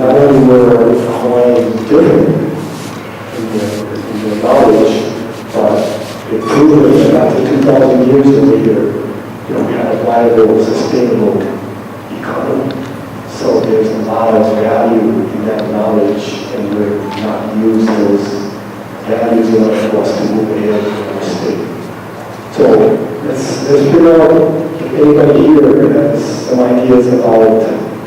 not only were Hawaiians different in their knowledge, but it proved that after 2,000 years later, we had a viable, sustainable economy. So there's a lot of value in that knowledge, and we're not using those values in order for us to move ahead in our state. So let's figure out if anybody here has some ideas about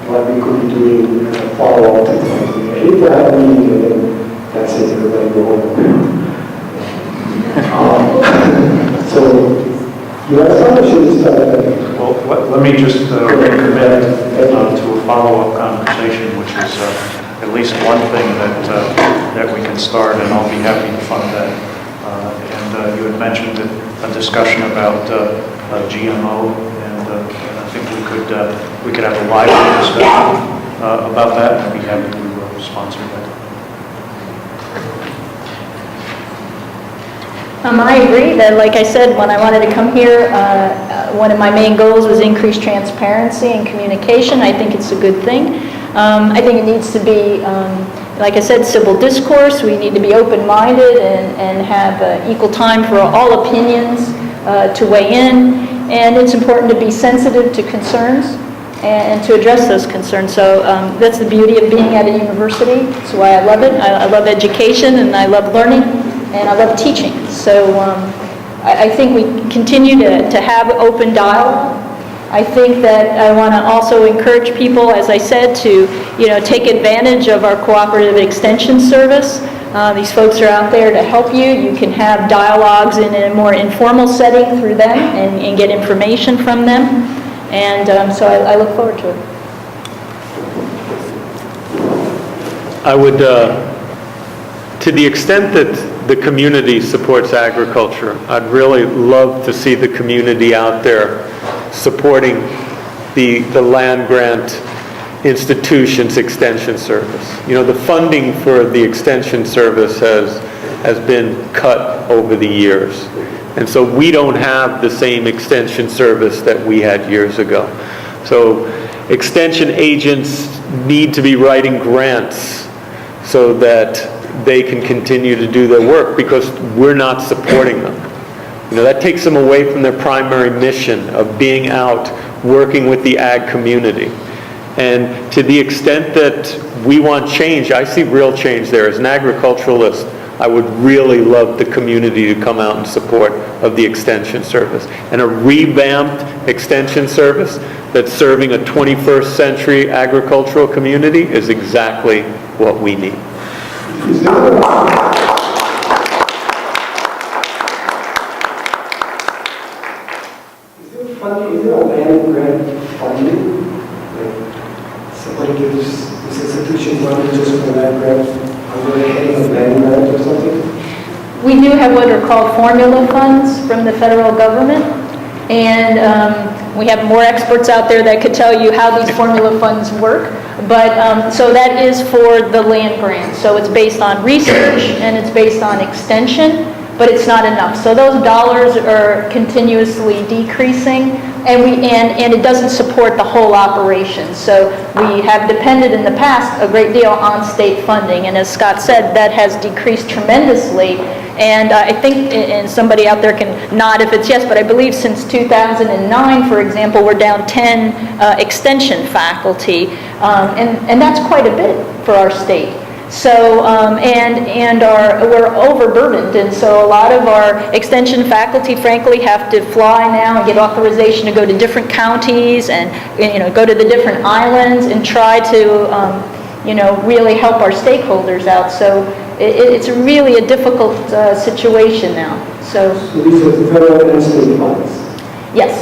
what we could be doing and follow up to things. I hate to have a meeting and then that's it, everybody go home. So, you have some issues that Well, let me just recommend to a follow-up conversation, which is at least one thing that we can start, and I'll be happy to fund that. And you had mentioned a discussion about GMO, and I think we could have a lively discussion about that, and I'd be happy to sponsor that. I agree that, like I said, when I wanted to come here, one of my main goals was increased transparency and communication. I think it's a good thing. I think it needs to be, like I said, civil discourse. We need to be open-minded and have equal time for all opinions to weigh in. And it's important to be sensitive to concerns and to address those concerns. So that's the beauty of being at a university. That's why I love it. I love education, and I love learning, and I love teaching. So I think we continue to have open dialogue. I think that I want to also encourage people, as I said, to take advantage of our cooperative extension service. These folks are out there to help you. You can have dialogues in a more informal setting through them and get information from them. And so I look forward to it. I would, to the extent that the community supports agriculture, I'd really love to see the community out there supporting the land grant institution's extension service. The funding for the extension service has been cut over the years. And so we don't have the same extension service that we had years ago. So extension agents need to be writing grants so that they can continue to do their work, because we're not supporting them. That takes them away from their primary mission of being out working with the ag community. And to the extent that we want change, I see real change there. As an agriculturalist, I would really love the community to come out in support of the Extension Service. And a revamped Extension Service that's serving a 21st century agricultural community is exactly what we need. Is there funding, is there a land grant funding? Like, somebody gives this institution money just for land grant, under the heading of land grant or something? We do have what are called formula funds from the federal government, and we have more experts out there that could tell you how these formula funds work. But, so that is for the land grant. So it's based on research and it's based on extension, but it's not enough. So those dollars are continuously decreasing, and it doesn't support the whole operation. So we have depended in the past a great deal on state funding, and as Scott said, that has decreased tremendously. And I think, and somebody out there can nod if it's yes, but I believe since 2009, for example, we're down 10 extension faculty, and that's quite a bit for our state. So, we're overburdened, and so a lot of our extension faculty, frankly, have to fly now and get authorization to go to different counties and, go to the different islands and try to, really help our stakeholders out. So it's really a difficult situation now. So So these are federal and state funds. yes,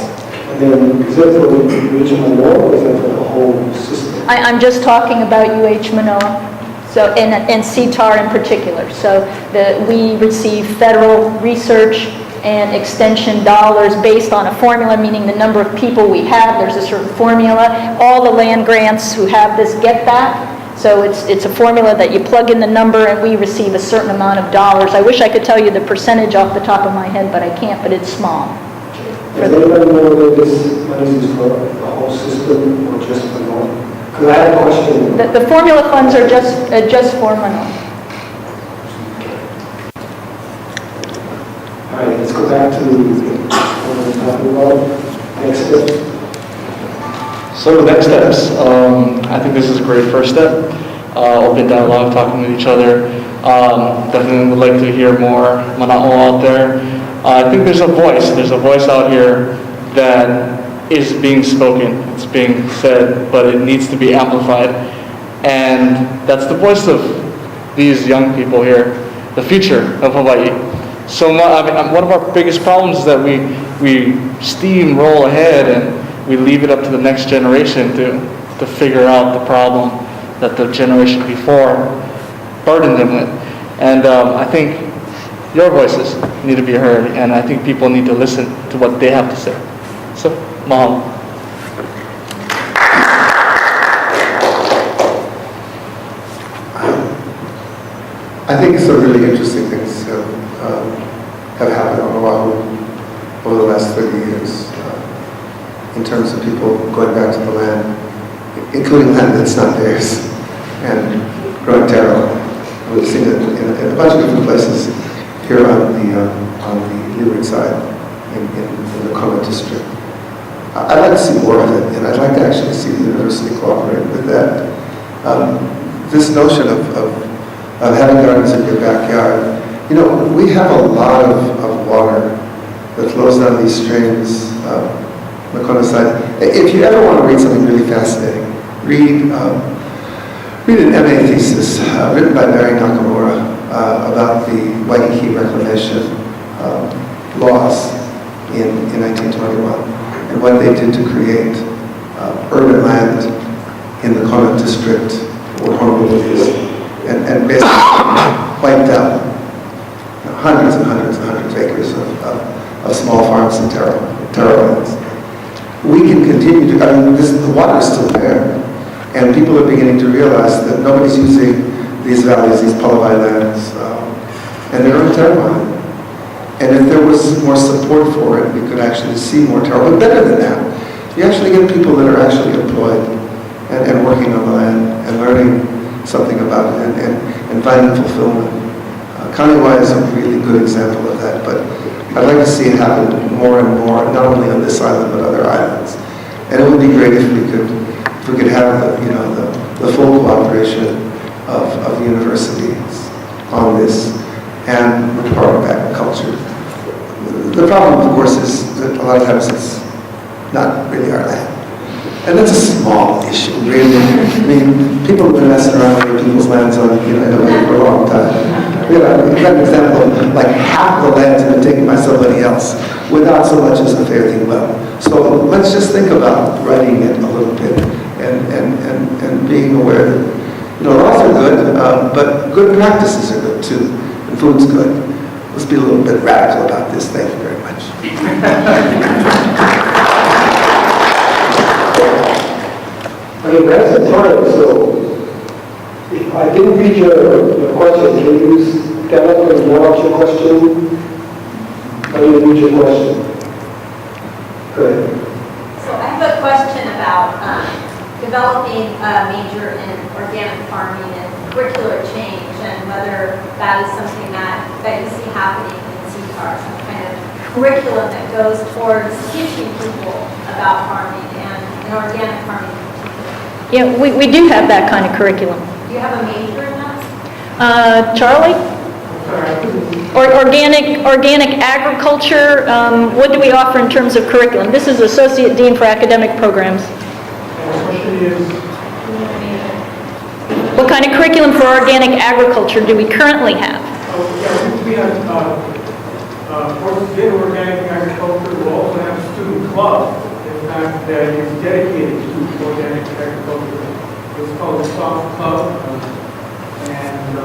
And then, is that for the regional law, or is that for the whole system? I'm just talking about UH Manoa. So, and CTAR in particular. So we receive federal research and extension dollars based on a formula, meaning the number of people we have. There's a certain formula. All the land grants who have this get that. So it's a formula that you plug in the number and we receive a certain amount of dollars. I wish I could tell you the percentage off the top of my head, but I can't, but it's small. Does anybody know whether this money is for the whole system or just for Manoa? Because I have a question. The formula funds are just for Manoa. All right, let's go back to what we're talking about. Next step. So next steps, I think this is a great first step. Open dialogue, talking with each other. Definitely would like to hear more Mana'o out there. I think there's a voice out here that is being spoken, it's being said, but it needs to be amplified. And that's the voice of these young people here, the future of Hawaii. So one of our biggest problems is that we steamroll ahead and we leave it up to the next generation to figure out the problem that the generation before burdened them with. And I think your voices need to be heard, and I think people need to listen to what they have to say. So, mahalo. I think some really interesting things have happened on Oahu over the last 30 years in terms of people going back to the land, including land that's not theirs, and growing taro. We've seen it in a bunch of different places here on the leeward side in the Kona district. I'd like to see more of it, and I'd like to actually see the university cooperate with that. This notion of having gardens in your backyard. We have a lot of water that flows down these streams, the Kona side. If you ever want to read something really fascinating, read an MA thesis written by Mary Nakamura about the Waikiki reclamation laws in 1921 and what they did to create urban land in the Kona district, where Honolulu is, and basically wiped out hundreds and hundreds and hundreds of acres of small farms and taro lands. We can continue to, the water is still there, and people are beginning to realize that nobody's using these valleys, these Palavai lands, and they're on taro land. And if there was more support for it, we could actually see more taro. But better than that, you actually get people that are actually employed and working on the land and learning something about it and finding fulfillment. Kaniwai is a really good example of that, but I'd like to see it happen more and more, not only on this island, but other islands. And it would be great if we if we could have the full cooperation of universities on this and the Department of Agriculture. The problem, of course, is that a lot of times it's not really our land. And that's a small issue, really. I mean, people have been messing around with other people's lands in a way for a long time. We've got an example of like half the land's been taken by somebody else without so much as a fare thee well. So let's just think about writing it a little bit and being aware that, laws are good, but good practices are good too, and food's good. Let's be a little bit radical about this. Thank you very much. I mean, that's the time, so if I didn't read your question, can you stand up and yell out your question? I didn't read your question. Go ahead. So I have a question about developing a major in organic farming and curricular change, and whether that is something that you see happening in CTAR, some kind of curriculum that goes towards teaching people about farming and organic farming. Yeah, we do have that kind of curriculum. Do you have a major in that? Charlie? Or organic agriculture, what do we offer in terms of curriculum? This is Associate Dean for Academic Programs. The question is, What kind of curriculum for organic agriculture do we currently have? we have, in organic agriculture, we also have a student club, in fact, that is dedicated to organic agriculture. It's called the Soft Club, and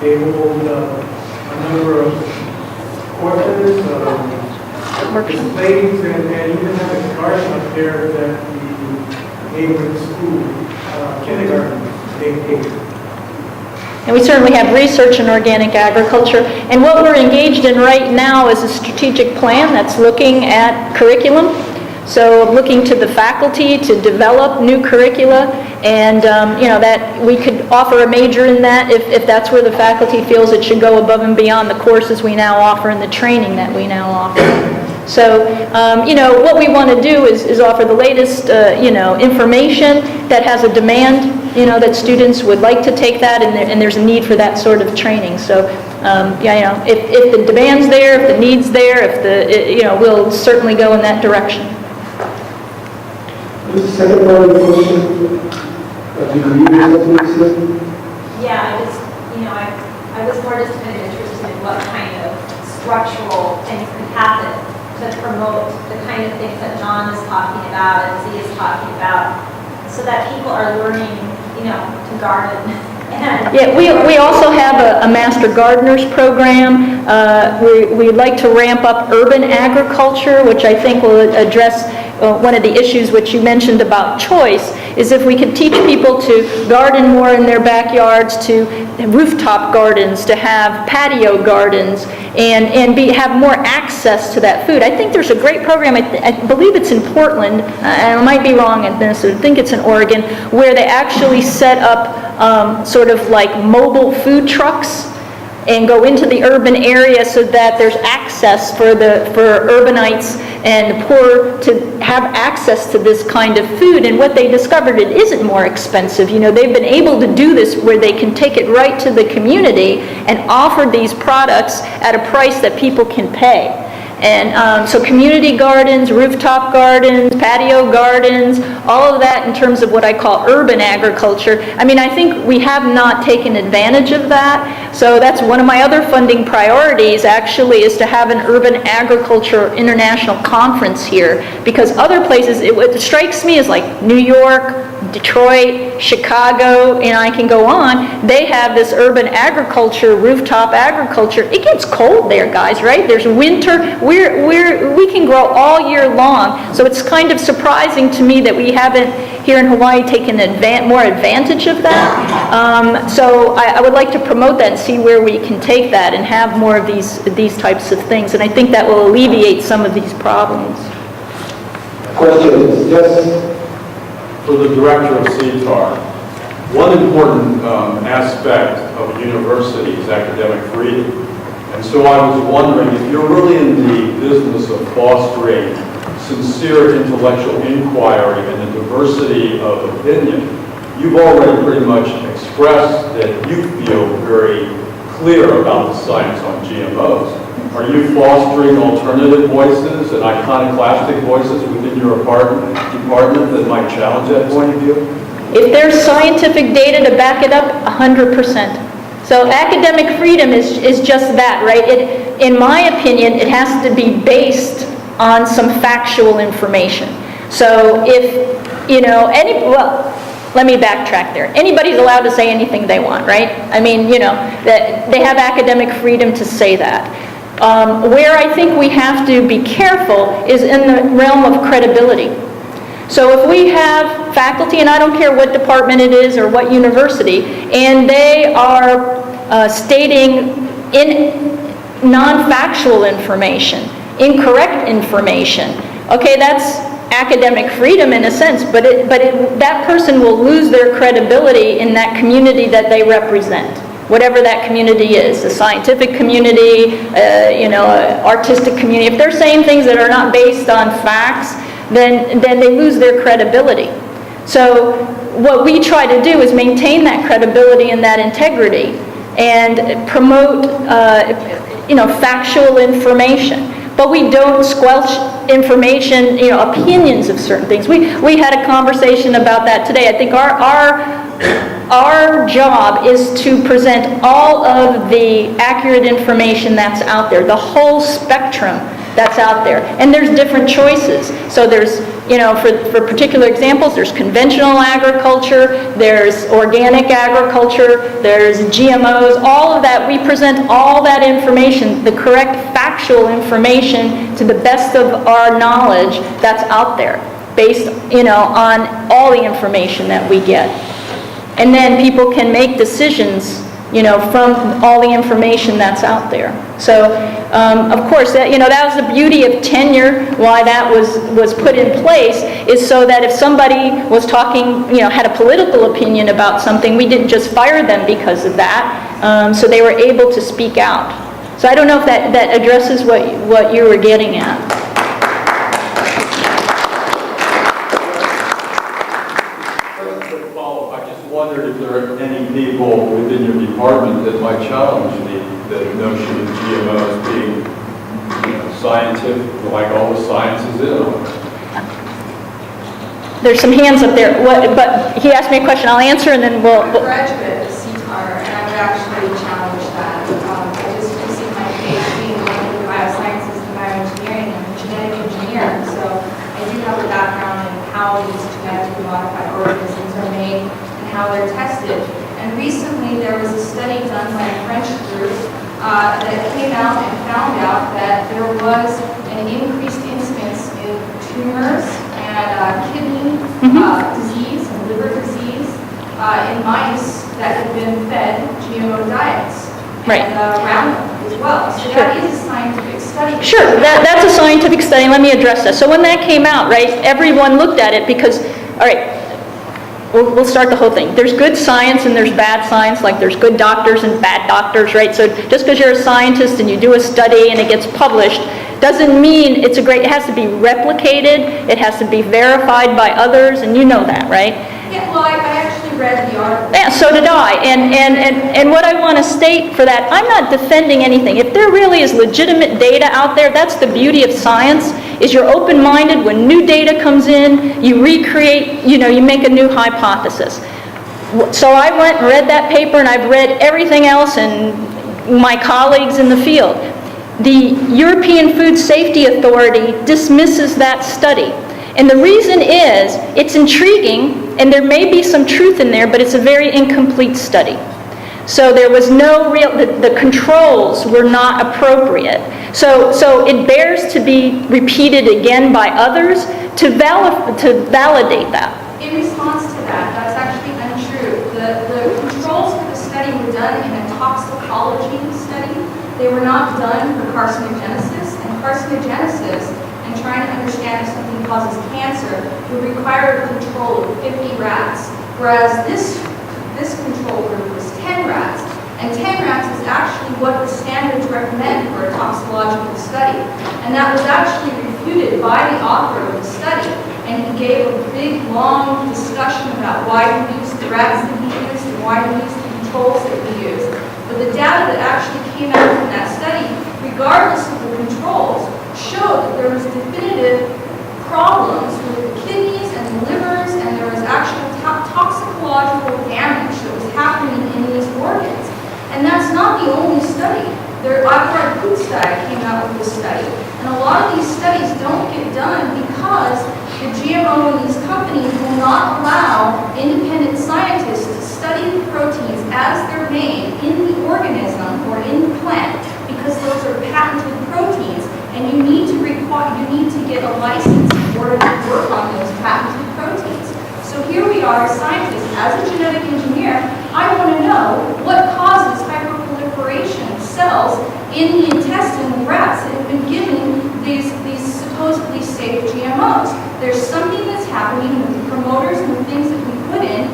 they hold a number of courses, displays, and even have a garden up there that the neighboring school, kindergarten, they take. And we certainly have research in organic agriculture. And what we're engaged in right now is a strategic plan that's looking at curriculum. So looking to the faculty to develop new curricula, and that we could offer a major in that if that's where the faculty feels it should go above and beyond the courses we now offer and the training that we now offer. So, what we want to do is offer the latest, information that has a demand, that students would like to take that, and there's a need for that sort of training. So, if the demand's there, if the need's there, we'll certainly go in that direction. The second part of the question, do you agree with something you said? Yeah, I was more just kind of interested in what kind of structural things could happen to promote the kind of things that John is talking about and Z is talking about, so that people are learning, to garden. Yeah, we also have a Master Gardeners program. We'd like to ramp up urban agriculture, which I think will address one of the issues which you mentioned about choice, is if we could teach people to garden more in their backyards, to rooftop gardens, to have patio gardens, and have more access to that food. I think there's a great program, I believe it's in Portland, and I might be wrong in this, I think it's in Oregon, where they actually set up sort of like mobile food trucks and go into the urban area so that there's access for urbanites and the poor to have access to this kind of food. And what they discovered, it isn't more expensive. They've been able to do this where they can take it right to the community and offer these products at a price that people can pay. And so community gardens, rooftop gardens, patio gardens, all of that in terms of what I call urban agriculture. I think we have not taken advantage of that. So that's one of my other funding priorities, actually, is to have an urban agriculture international conference here. Because other places, it strikes me as like New York, Detroit, Chicago, and I can go on, they have this urban agriculture, rooftop agriculture. It gets cold there, guys, right? There's winter. We can grow all year long. So it's kind of surprising to me that we haven't, here in Hawaii, taken more advantage of that. So I would like to promote that and see where we can take that and have more of these types of things. And I think that will alleviate some of these problems. Questions? Yes? For the director of CTAR, one important aspect of a university is academic freedom. And so I was wondering if you're really in the business of fostering sincere intellectual inquiry and the diversity of opinion, you've already pretty much expressed that you feel very clear about the science on GMOs. Are you fostering alternative voices and iconoclastic voices within your department that might challenge that point of view? If there's scientific data to back it up, 100%. So academic freedom is just that, right? In my opinion, it has to be based on some factual information. So if, let me backtrack there. Anybody's allowed to say anything they want, right? I mean, that they have academic freedom to say that. Where I think we have to be careful is in the realm of credibility. So if we have faculty, and I don't care what department it is or what university, and they are stating non-factual information, incorrect information, okay, that's academic freedom in a sense, but that person will lose their credibility in that community that they represent, whatever that community is, the scientific community, artistic community. If they're saying things that are not based on facts, then they lose their credibility. So what we try to do is maintain that credibility and that integrity and promote, factual information. But we don't squelch information, opinions of certain things. We had a conversation about that today. I think our job is to present all of the accurate information that's out there, the whole spectrum that's out there. And there's different choices. So there's, for particular examples, there's conventional agriculture, there's organic agriculture, there's GMOs, all of that. We present all that information, the correct factual information to the best of our knowledge that's out there, based, on all the information that we get. And then people can make decisions, from all the information that's out there. So, of course, that was the beauty of tenure, why that was put in place, is so that if somebody was talking, had a political opinion about something, we didn't just fire them because of that. So they were able to speak out. So I don't know if that addresses what you were getting at. I just wondered if there are any people within your department that might challenge the notion of GMOs being scientific, like all the sciences in them. There's some hands up there. But he asked me a question. I'll answer, and then we'll. I'm a graduate of CTAR, and I would actually challenge that. I just received my PhD in molecular biosciences and bioengineering. I'm a genetic engineer, so I do have a background in how these genetically modified organisms are made and how they're tested. And recently there was a study done by a French group that came out and found out that there was an increased incidence in tumors and kidney disease and liver disease in mice that had been fed GMO diets. Right. And Roundup as well. So Sure. that is a scientific study. Sure, that's a scientific study. Let me address that. So when that came out, right, everyone looked at it because, all right, we'll start the whole thing. There's good science and there's bad science, like there's good doctors and bad doctors, right? So just because you're a scientist and you do a study and it gets published, doesn't mean it has to be replicated, it has to be verified by others, and you know that, right? Yeah, well, I actually read the article. Yeah, so did I. And what I want to state for that, I'm not defending anything. If there really is legitimate data out there, that's the beauty of science, is you're open-minded. When new data comes in, you recreate, you make a new hypothesis. So I went and read that paper, and I've read everything else and my colleagues in the field. The European Food Safety Authority dismisses that study. And the reason is, it's intriguing, and there may be some truth in there, but it's a very incomplete study. So there was no the controls were not appropriate. So it bears to be repeated again by others to validate that. In response to that, that's actually untrue. The controls for the study were done in a toxicology study. They were not done for carcinogenesis, and carcinogenesis, and trying to understand if something causes cancer, would require a control of 50 rats, whereas this control group was 10 rats, and 10 rats is actually what the standards recommend for a toxicological study, and that was actually refuted by the author of the study. And he gave a big, long discussion about why he used the rats that he used and why he used the controls that he used. But the data that actually came out from that study, regardless of the controls, showed that there was definitive problems with the kidneys and the livers, and there was actual toxicological damage that was happening in these organs. And that's not the only study. Agrar Kutstai came out with this study, and a lot of these studies don't get done because the GMO and these companies will not allow independent scientists to study the proteins as they're made in the organism or in the plant, because those are patented proteins, and you need to get a license in order to work on those patented proteins. So here we are, scientists, as a genetic engineer, I want to know what causes hyperproliferation of cells in the intestine of rats that have been given these supposedly safe GMOs. There's something that's happening with the promoters and the things that we put in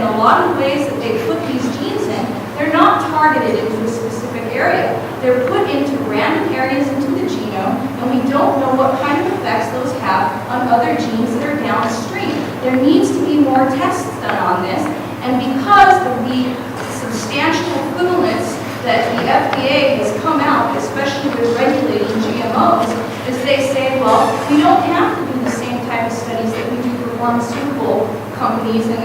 a lot of ways that they put these genes in. They're not targeted into a specific area. They're put into random areas into the genome, and we don't know what kind of effects those have on other genes that are downstream. There needs to be more tests done on this, and because of the substantial equivalence that the FDA has come out, especially with regulating GMOs, is they say, well, we don't have to do the same type of studies that we do for pharmaceutical companies and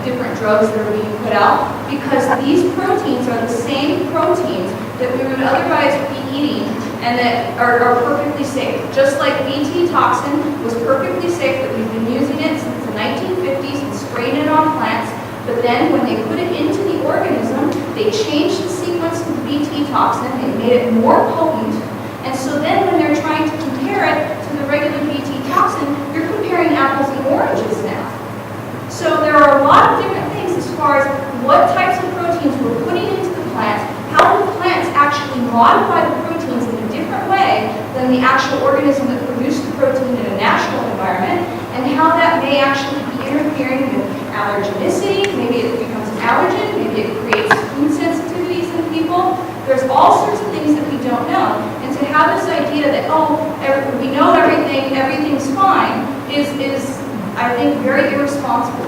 different drugs that are being put out, because these proteins are the same proteins that we would otherwise be eating and that are perfectly safe. Just like BT toxin was perfectly safe, that we've been using it since the 1950s and spraying it on plants, but then when they put it into the organism, they changed the sequence of the BT toxin, they made it more potent, and so then when they're trying to compare it to the regular BT toxin, you're comparing apples and oranges now. So there are a lot of different things as far as what types of proteins we're putting into the plants, how the plants actually modify the proteins in a different way than the actual organism that produced the protein in a natural environment, and how that may actually be interfering with allergenicity. Maybe it becomes an allergen, maybe it creates food sensitivities in people. There's all sorts of things that we don't know. And to have this idea that, oh, we know everything, everything's fine, is I think, very irresponsible.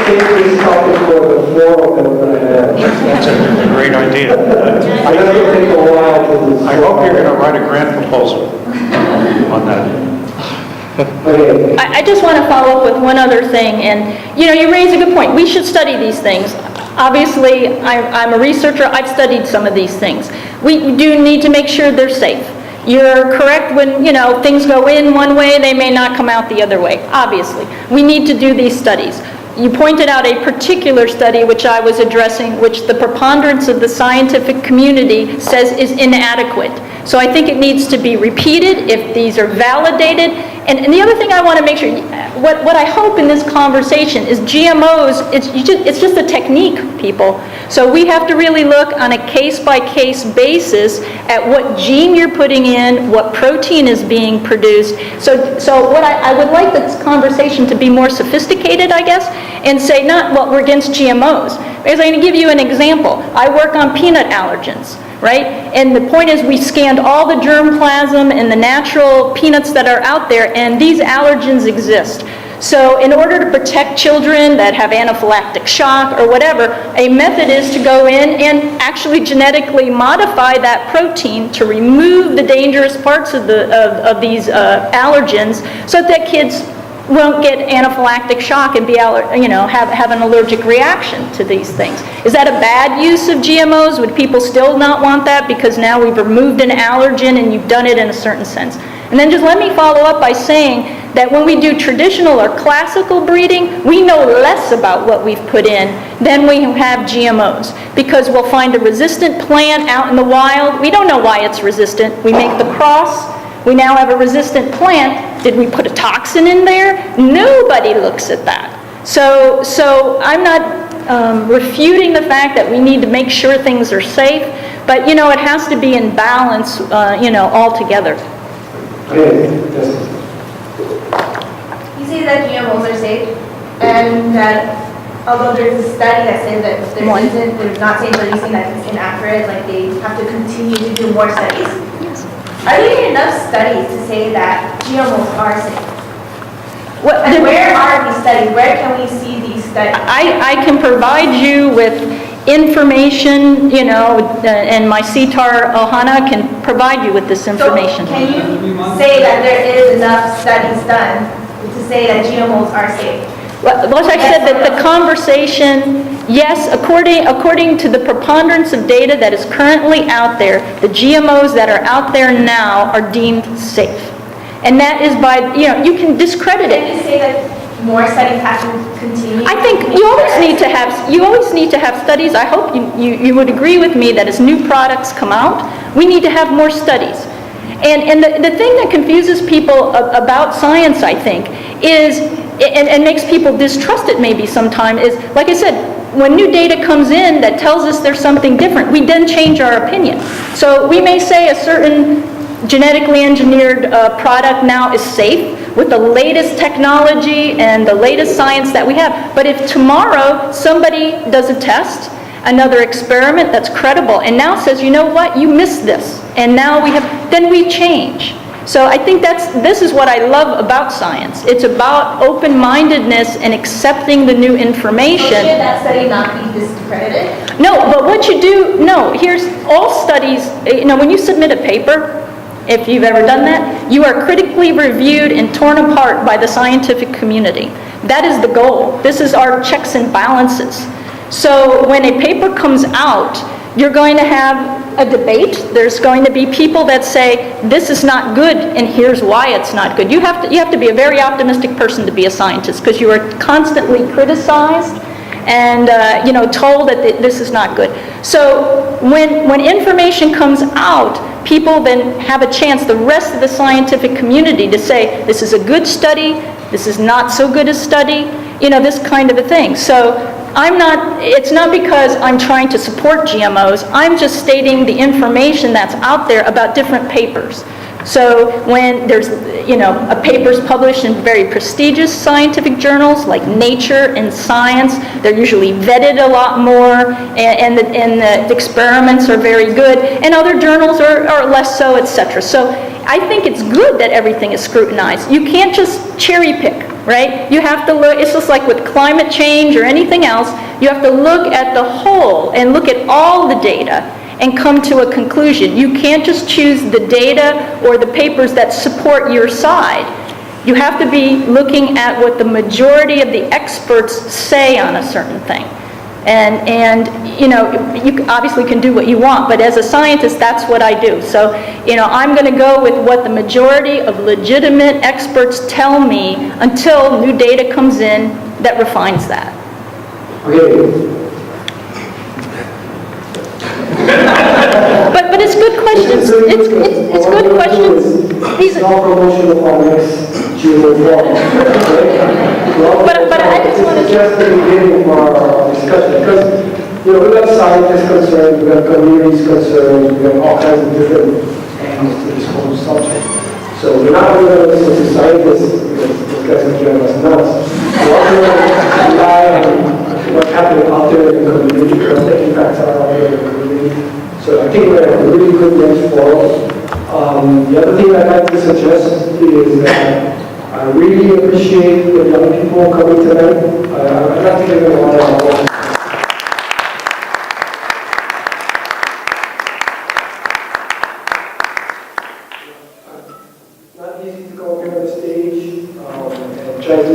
This topic for the forum that we're going to have. That's a great idea. I know it'll take a while. I hope you're going to write a grant proposal on that. Okay. I just want to follow up with one other thing, and you raise a good point. We should study these things. Obviously, I'm a researcher. I've studied some of these things. We do need to make sure they're safe. You're correct when, things go in one way, they may not come out the other way. Obviously, we need to do these studies. You pointed out a particular study which I was addressing, which the preponderance of the scientific community says is inadequate. So I think it needs to be repeated if these are validated. And the other thing I want to make sure, what I hope in this conversation is GMOs, it's just a technique, people. So we have to really look on a case-by-case basis at what gene you're putting in, what protein is being produced. So what I would like this conversation to be more sophisticated, I guess, and say not, well, we're against GMOs. Because I'm going to give you an example. I work on peanut allergens. Right? And the point is we scanned all the germplasm and the natural peanuts that are out there, and these allergens exist. So in order to protect children that have anaphylactic shock or whatever, a method is to go in and actually genetically modify that protein to remove the dangerous parts of these allergens so that kids won't get anaphylactic shock and be have an allergic reaction to these things. Is that a bad use of GMOs? Would people still not want that because now we've removed an allergen and you've done it in a certain sense? And then just let me follow up by saying that when we do traditional or classical breeding, we know less about what we've put in than we have GMOs, because we'll find a resistant plant out in the wild. We don't know why it's resistant. We make the cross. We now have a resistant plant. Did we put a toxin in there? Nobody looks at that. So I'm not refuting the fact that we need to make sure things are safe, but it has to be in balance, all together. You say that GMOs are safe and that although there's a study that says that there One. isn't, they're not saying they're using that it's inaccurate, like they have to continue to do more studies. Are there enough studies to say that GMOs are safe? Well, And where are these studies? Where can we see these studies? I can provide you with information, and my CTAR Ohana can provide you with this information. So can you say that there is enough studies done to say that GMOs are safe? Well, like I said, that the conversation, yes, according to the preponderance of data that is currently out there, the GMOs that are out there now are deemed safe. And that is by, you can discredit Can it. you say that more studies have to continue? I think you always need to have studies. I hope you would agree with me that as new products come out, we need to have more studies. And the thing that confuses people about science, I think, is, and makes people distrust it maybe sometime, is, like I said, when new data comes in that tells us there's something different, we then change our opinion. So we may say a certain genetically engineered product now is safe with the latest technology and the latest science that we have. But if tomorrow somebody does a test, another experiment that's credible, and now says, you know what, you missed this, and now then we change. So I think this is what I love about science. It's about open-mindedness and accepting the new information. So should that study not be discredited? No, but what you do, here's all studies, when you submit a paper, if you've ever done that, you are critically reviewed and torn apart by the scientific community. That is the goal. This is our checks and balances. So when a paper comes out, you're going to have a debate. There's going to be people that say, this is not good, and here's why it's not good. You have to be a very optimistic person to be a scientist, because you are constantly criticized and told that this is not good. So when information comes out, people then have a chance, the rest of the scientific community, to say, this is a good study, this is not so good a study, this kind of a thing. So it's not because I'm trying to support GMOs, I'm just stating the information that's out there about different papers. So when there's, a paper's published in very prestigious scientific journals like Nature and Science, they're usually vetted a lot more, and the experiments are very good, and other journals are less so, etc. So I think it's good that everything is scrutinized. You can't just cherry pick, right? You have to look, it's just like with climate change or anything else, you have to look at the whole and look at all the data and come to a conclusion. You can't just choose the data or the papers that support your side. You have to be looking at what the majority of the experts say on a certain thing. And you obviously can do what you want, but as a scientist, that's what I do. So, I'm going to go with what the majority of legitimate experts tell me until new data comes in that refines that. Okay. But it's good questions. It's good questions. These It's all promotion of our next GMO problem. But I just want to It's just the beginning of our discussion, because, we've got scientists concerned, we've got communities concerned, we've got all kinds of different angles to this whole subject. So we're not only going to listen to scientists, because those guys are driving us nuts. We're also going to rely on what's happening out there in the community, what the impacts are out there in the community. So I think we have a really good next fall. The other thing I'd like to suggest is that I really appreciate the young people coming tonight. I'd like to give them a lot of applause. Not easy to go up here on the stage and try to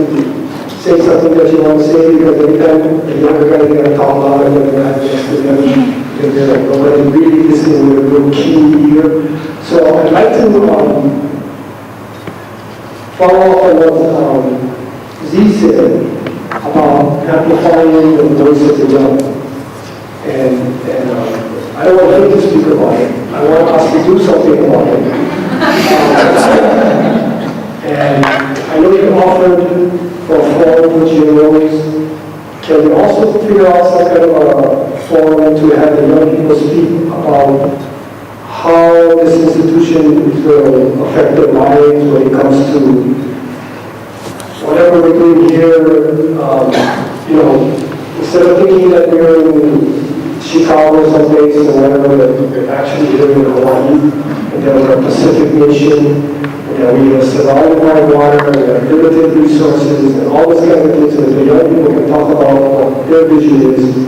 say something that you want to say, because every time the younger guys are going to talk about it, they're going to have to ask them. They're like, nobody really listening with a real key ear. So I'd like to follow up on what Z said about amplifying the voice of the young. And I don't want him to speak about it. I want us to do something about it. And I know you offered for a forum for GMOs. Can we also figure out some kind of a forum to have the young people speak about how this institution is going to affect their lives when it comes to whatever we're doing here, instead of thinking that we're in Chicago someplace or whatever, that we're actually living in Hawaii, and then we're a Pacific nation, and we are surrounded by water, and we have limited resources, and all this kind of things, so that the young people can talk about what their vision is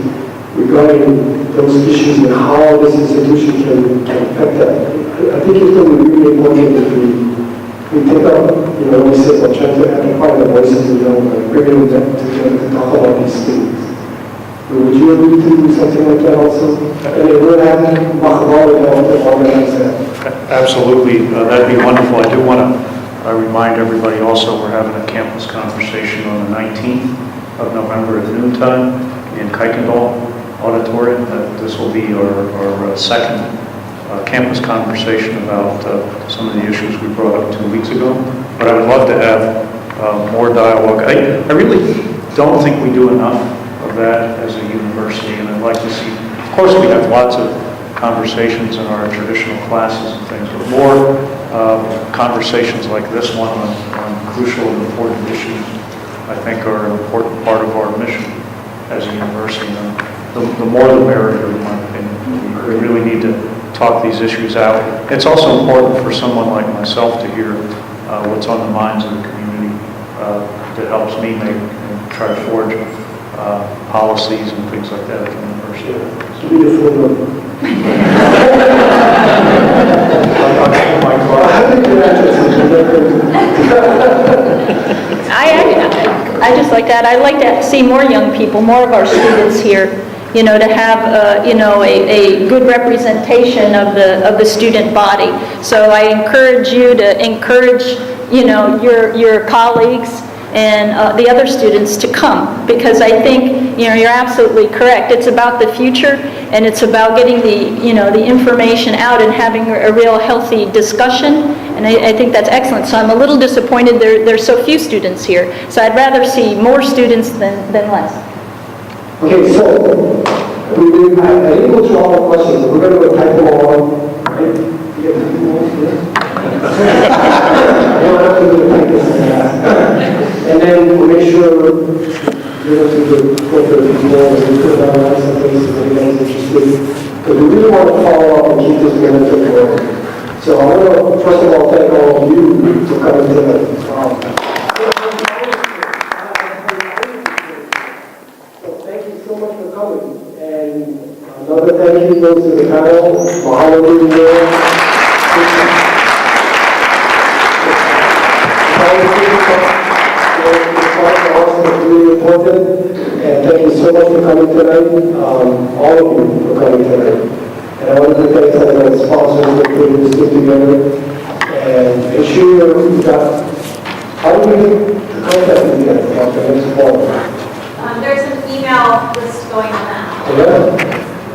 regarding those issues and how this institution can affect that. I think it's going to be really important that we take up, we say, we're trying to amplify the voices of the young, and bringing them together to talk about these things. Would you agree to do something like that also? And it would have Mahabali help to organize that. Absolutely, that'd be wonderful. I do want to remind everybody also, we're having a campus conversation on the 19th of November at noontime in Kuykendall Auditorium. This will be our second campus conversation about some of the issues we brought up 2 weeks ago. But I would love to have more dialogue. I really don't think we do enough of that as a university, and I'd like to see, of course we have lots of conversations in our traditional classes and things, but more conversations like this one on crucial and important issues, I think are an important part of our mission as a university. And the more the merrier, in my opinion. We really need to talk these issues out. It's also important for someone like myself to hear what's on the minds of the community that helps me make and try to forge policies and things like that at the university. It's beautiful. I just like that. I'd like to see more young people, more of our students here, to have, a good representation of the student body. So I encourage you to encourage, your colleagues and the other students to come, because I think, you're absolutely correct. It's about the future, and it's about getting the information out and having a real healthy discussion, and I think that's excellent. So I'm a little disappointed there's so few students here. So I'd rather see more students than less. Okay, so I didn't go through all the questions. We're going to go type them all, right? You get the ones here? I don't have to do the type this. And then we'll make sure you're going to go to the people and we put it on some places that you guys are interested. Because we really want to follow up and keep this momentum going. So I want to, first of all, thank all of you for coming tonight. So thank you so much for coming. And another thank you goes to the panel, Mohammed. Really important, and thank you so much for coming tonight, all of you for coming tonight. And I want to thank some of the sponsors for putting this thing together. And make sure you got, how do you contact me about the next forum? There's an email list going on now.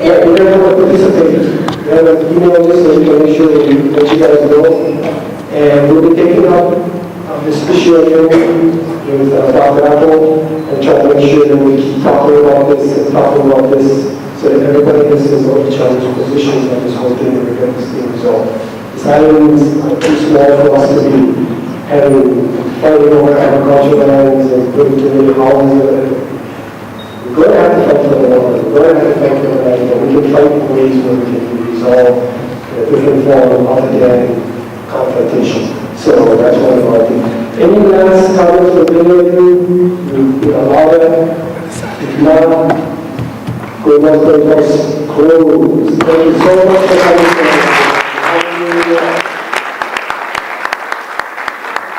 Yeah, we're going to participate. We have an email list so we can make sure that you guys know. And we'll be taking up this issue again with Dr. Apple and try to make sure that we keep talking about this and talking about this so that everybody listens to each other's positions on this whole thing and we get this thing resolved. This island is too small for us to be fighting over agricultural lands and putting too many houses. We're going to have to fight for the water. We're going to have to fight for the land, but we can fight in ways where we can resolve a different form other than confrontation. So that's one of our things. Any last comments from any of you? We allow that. If not, go back to the close. Thank you so much for coming.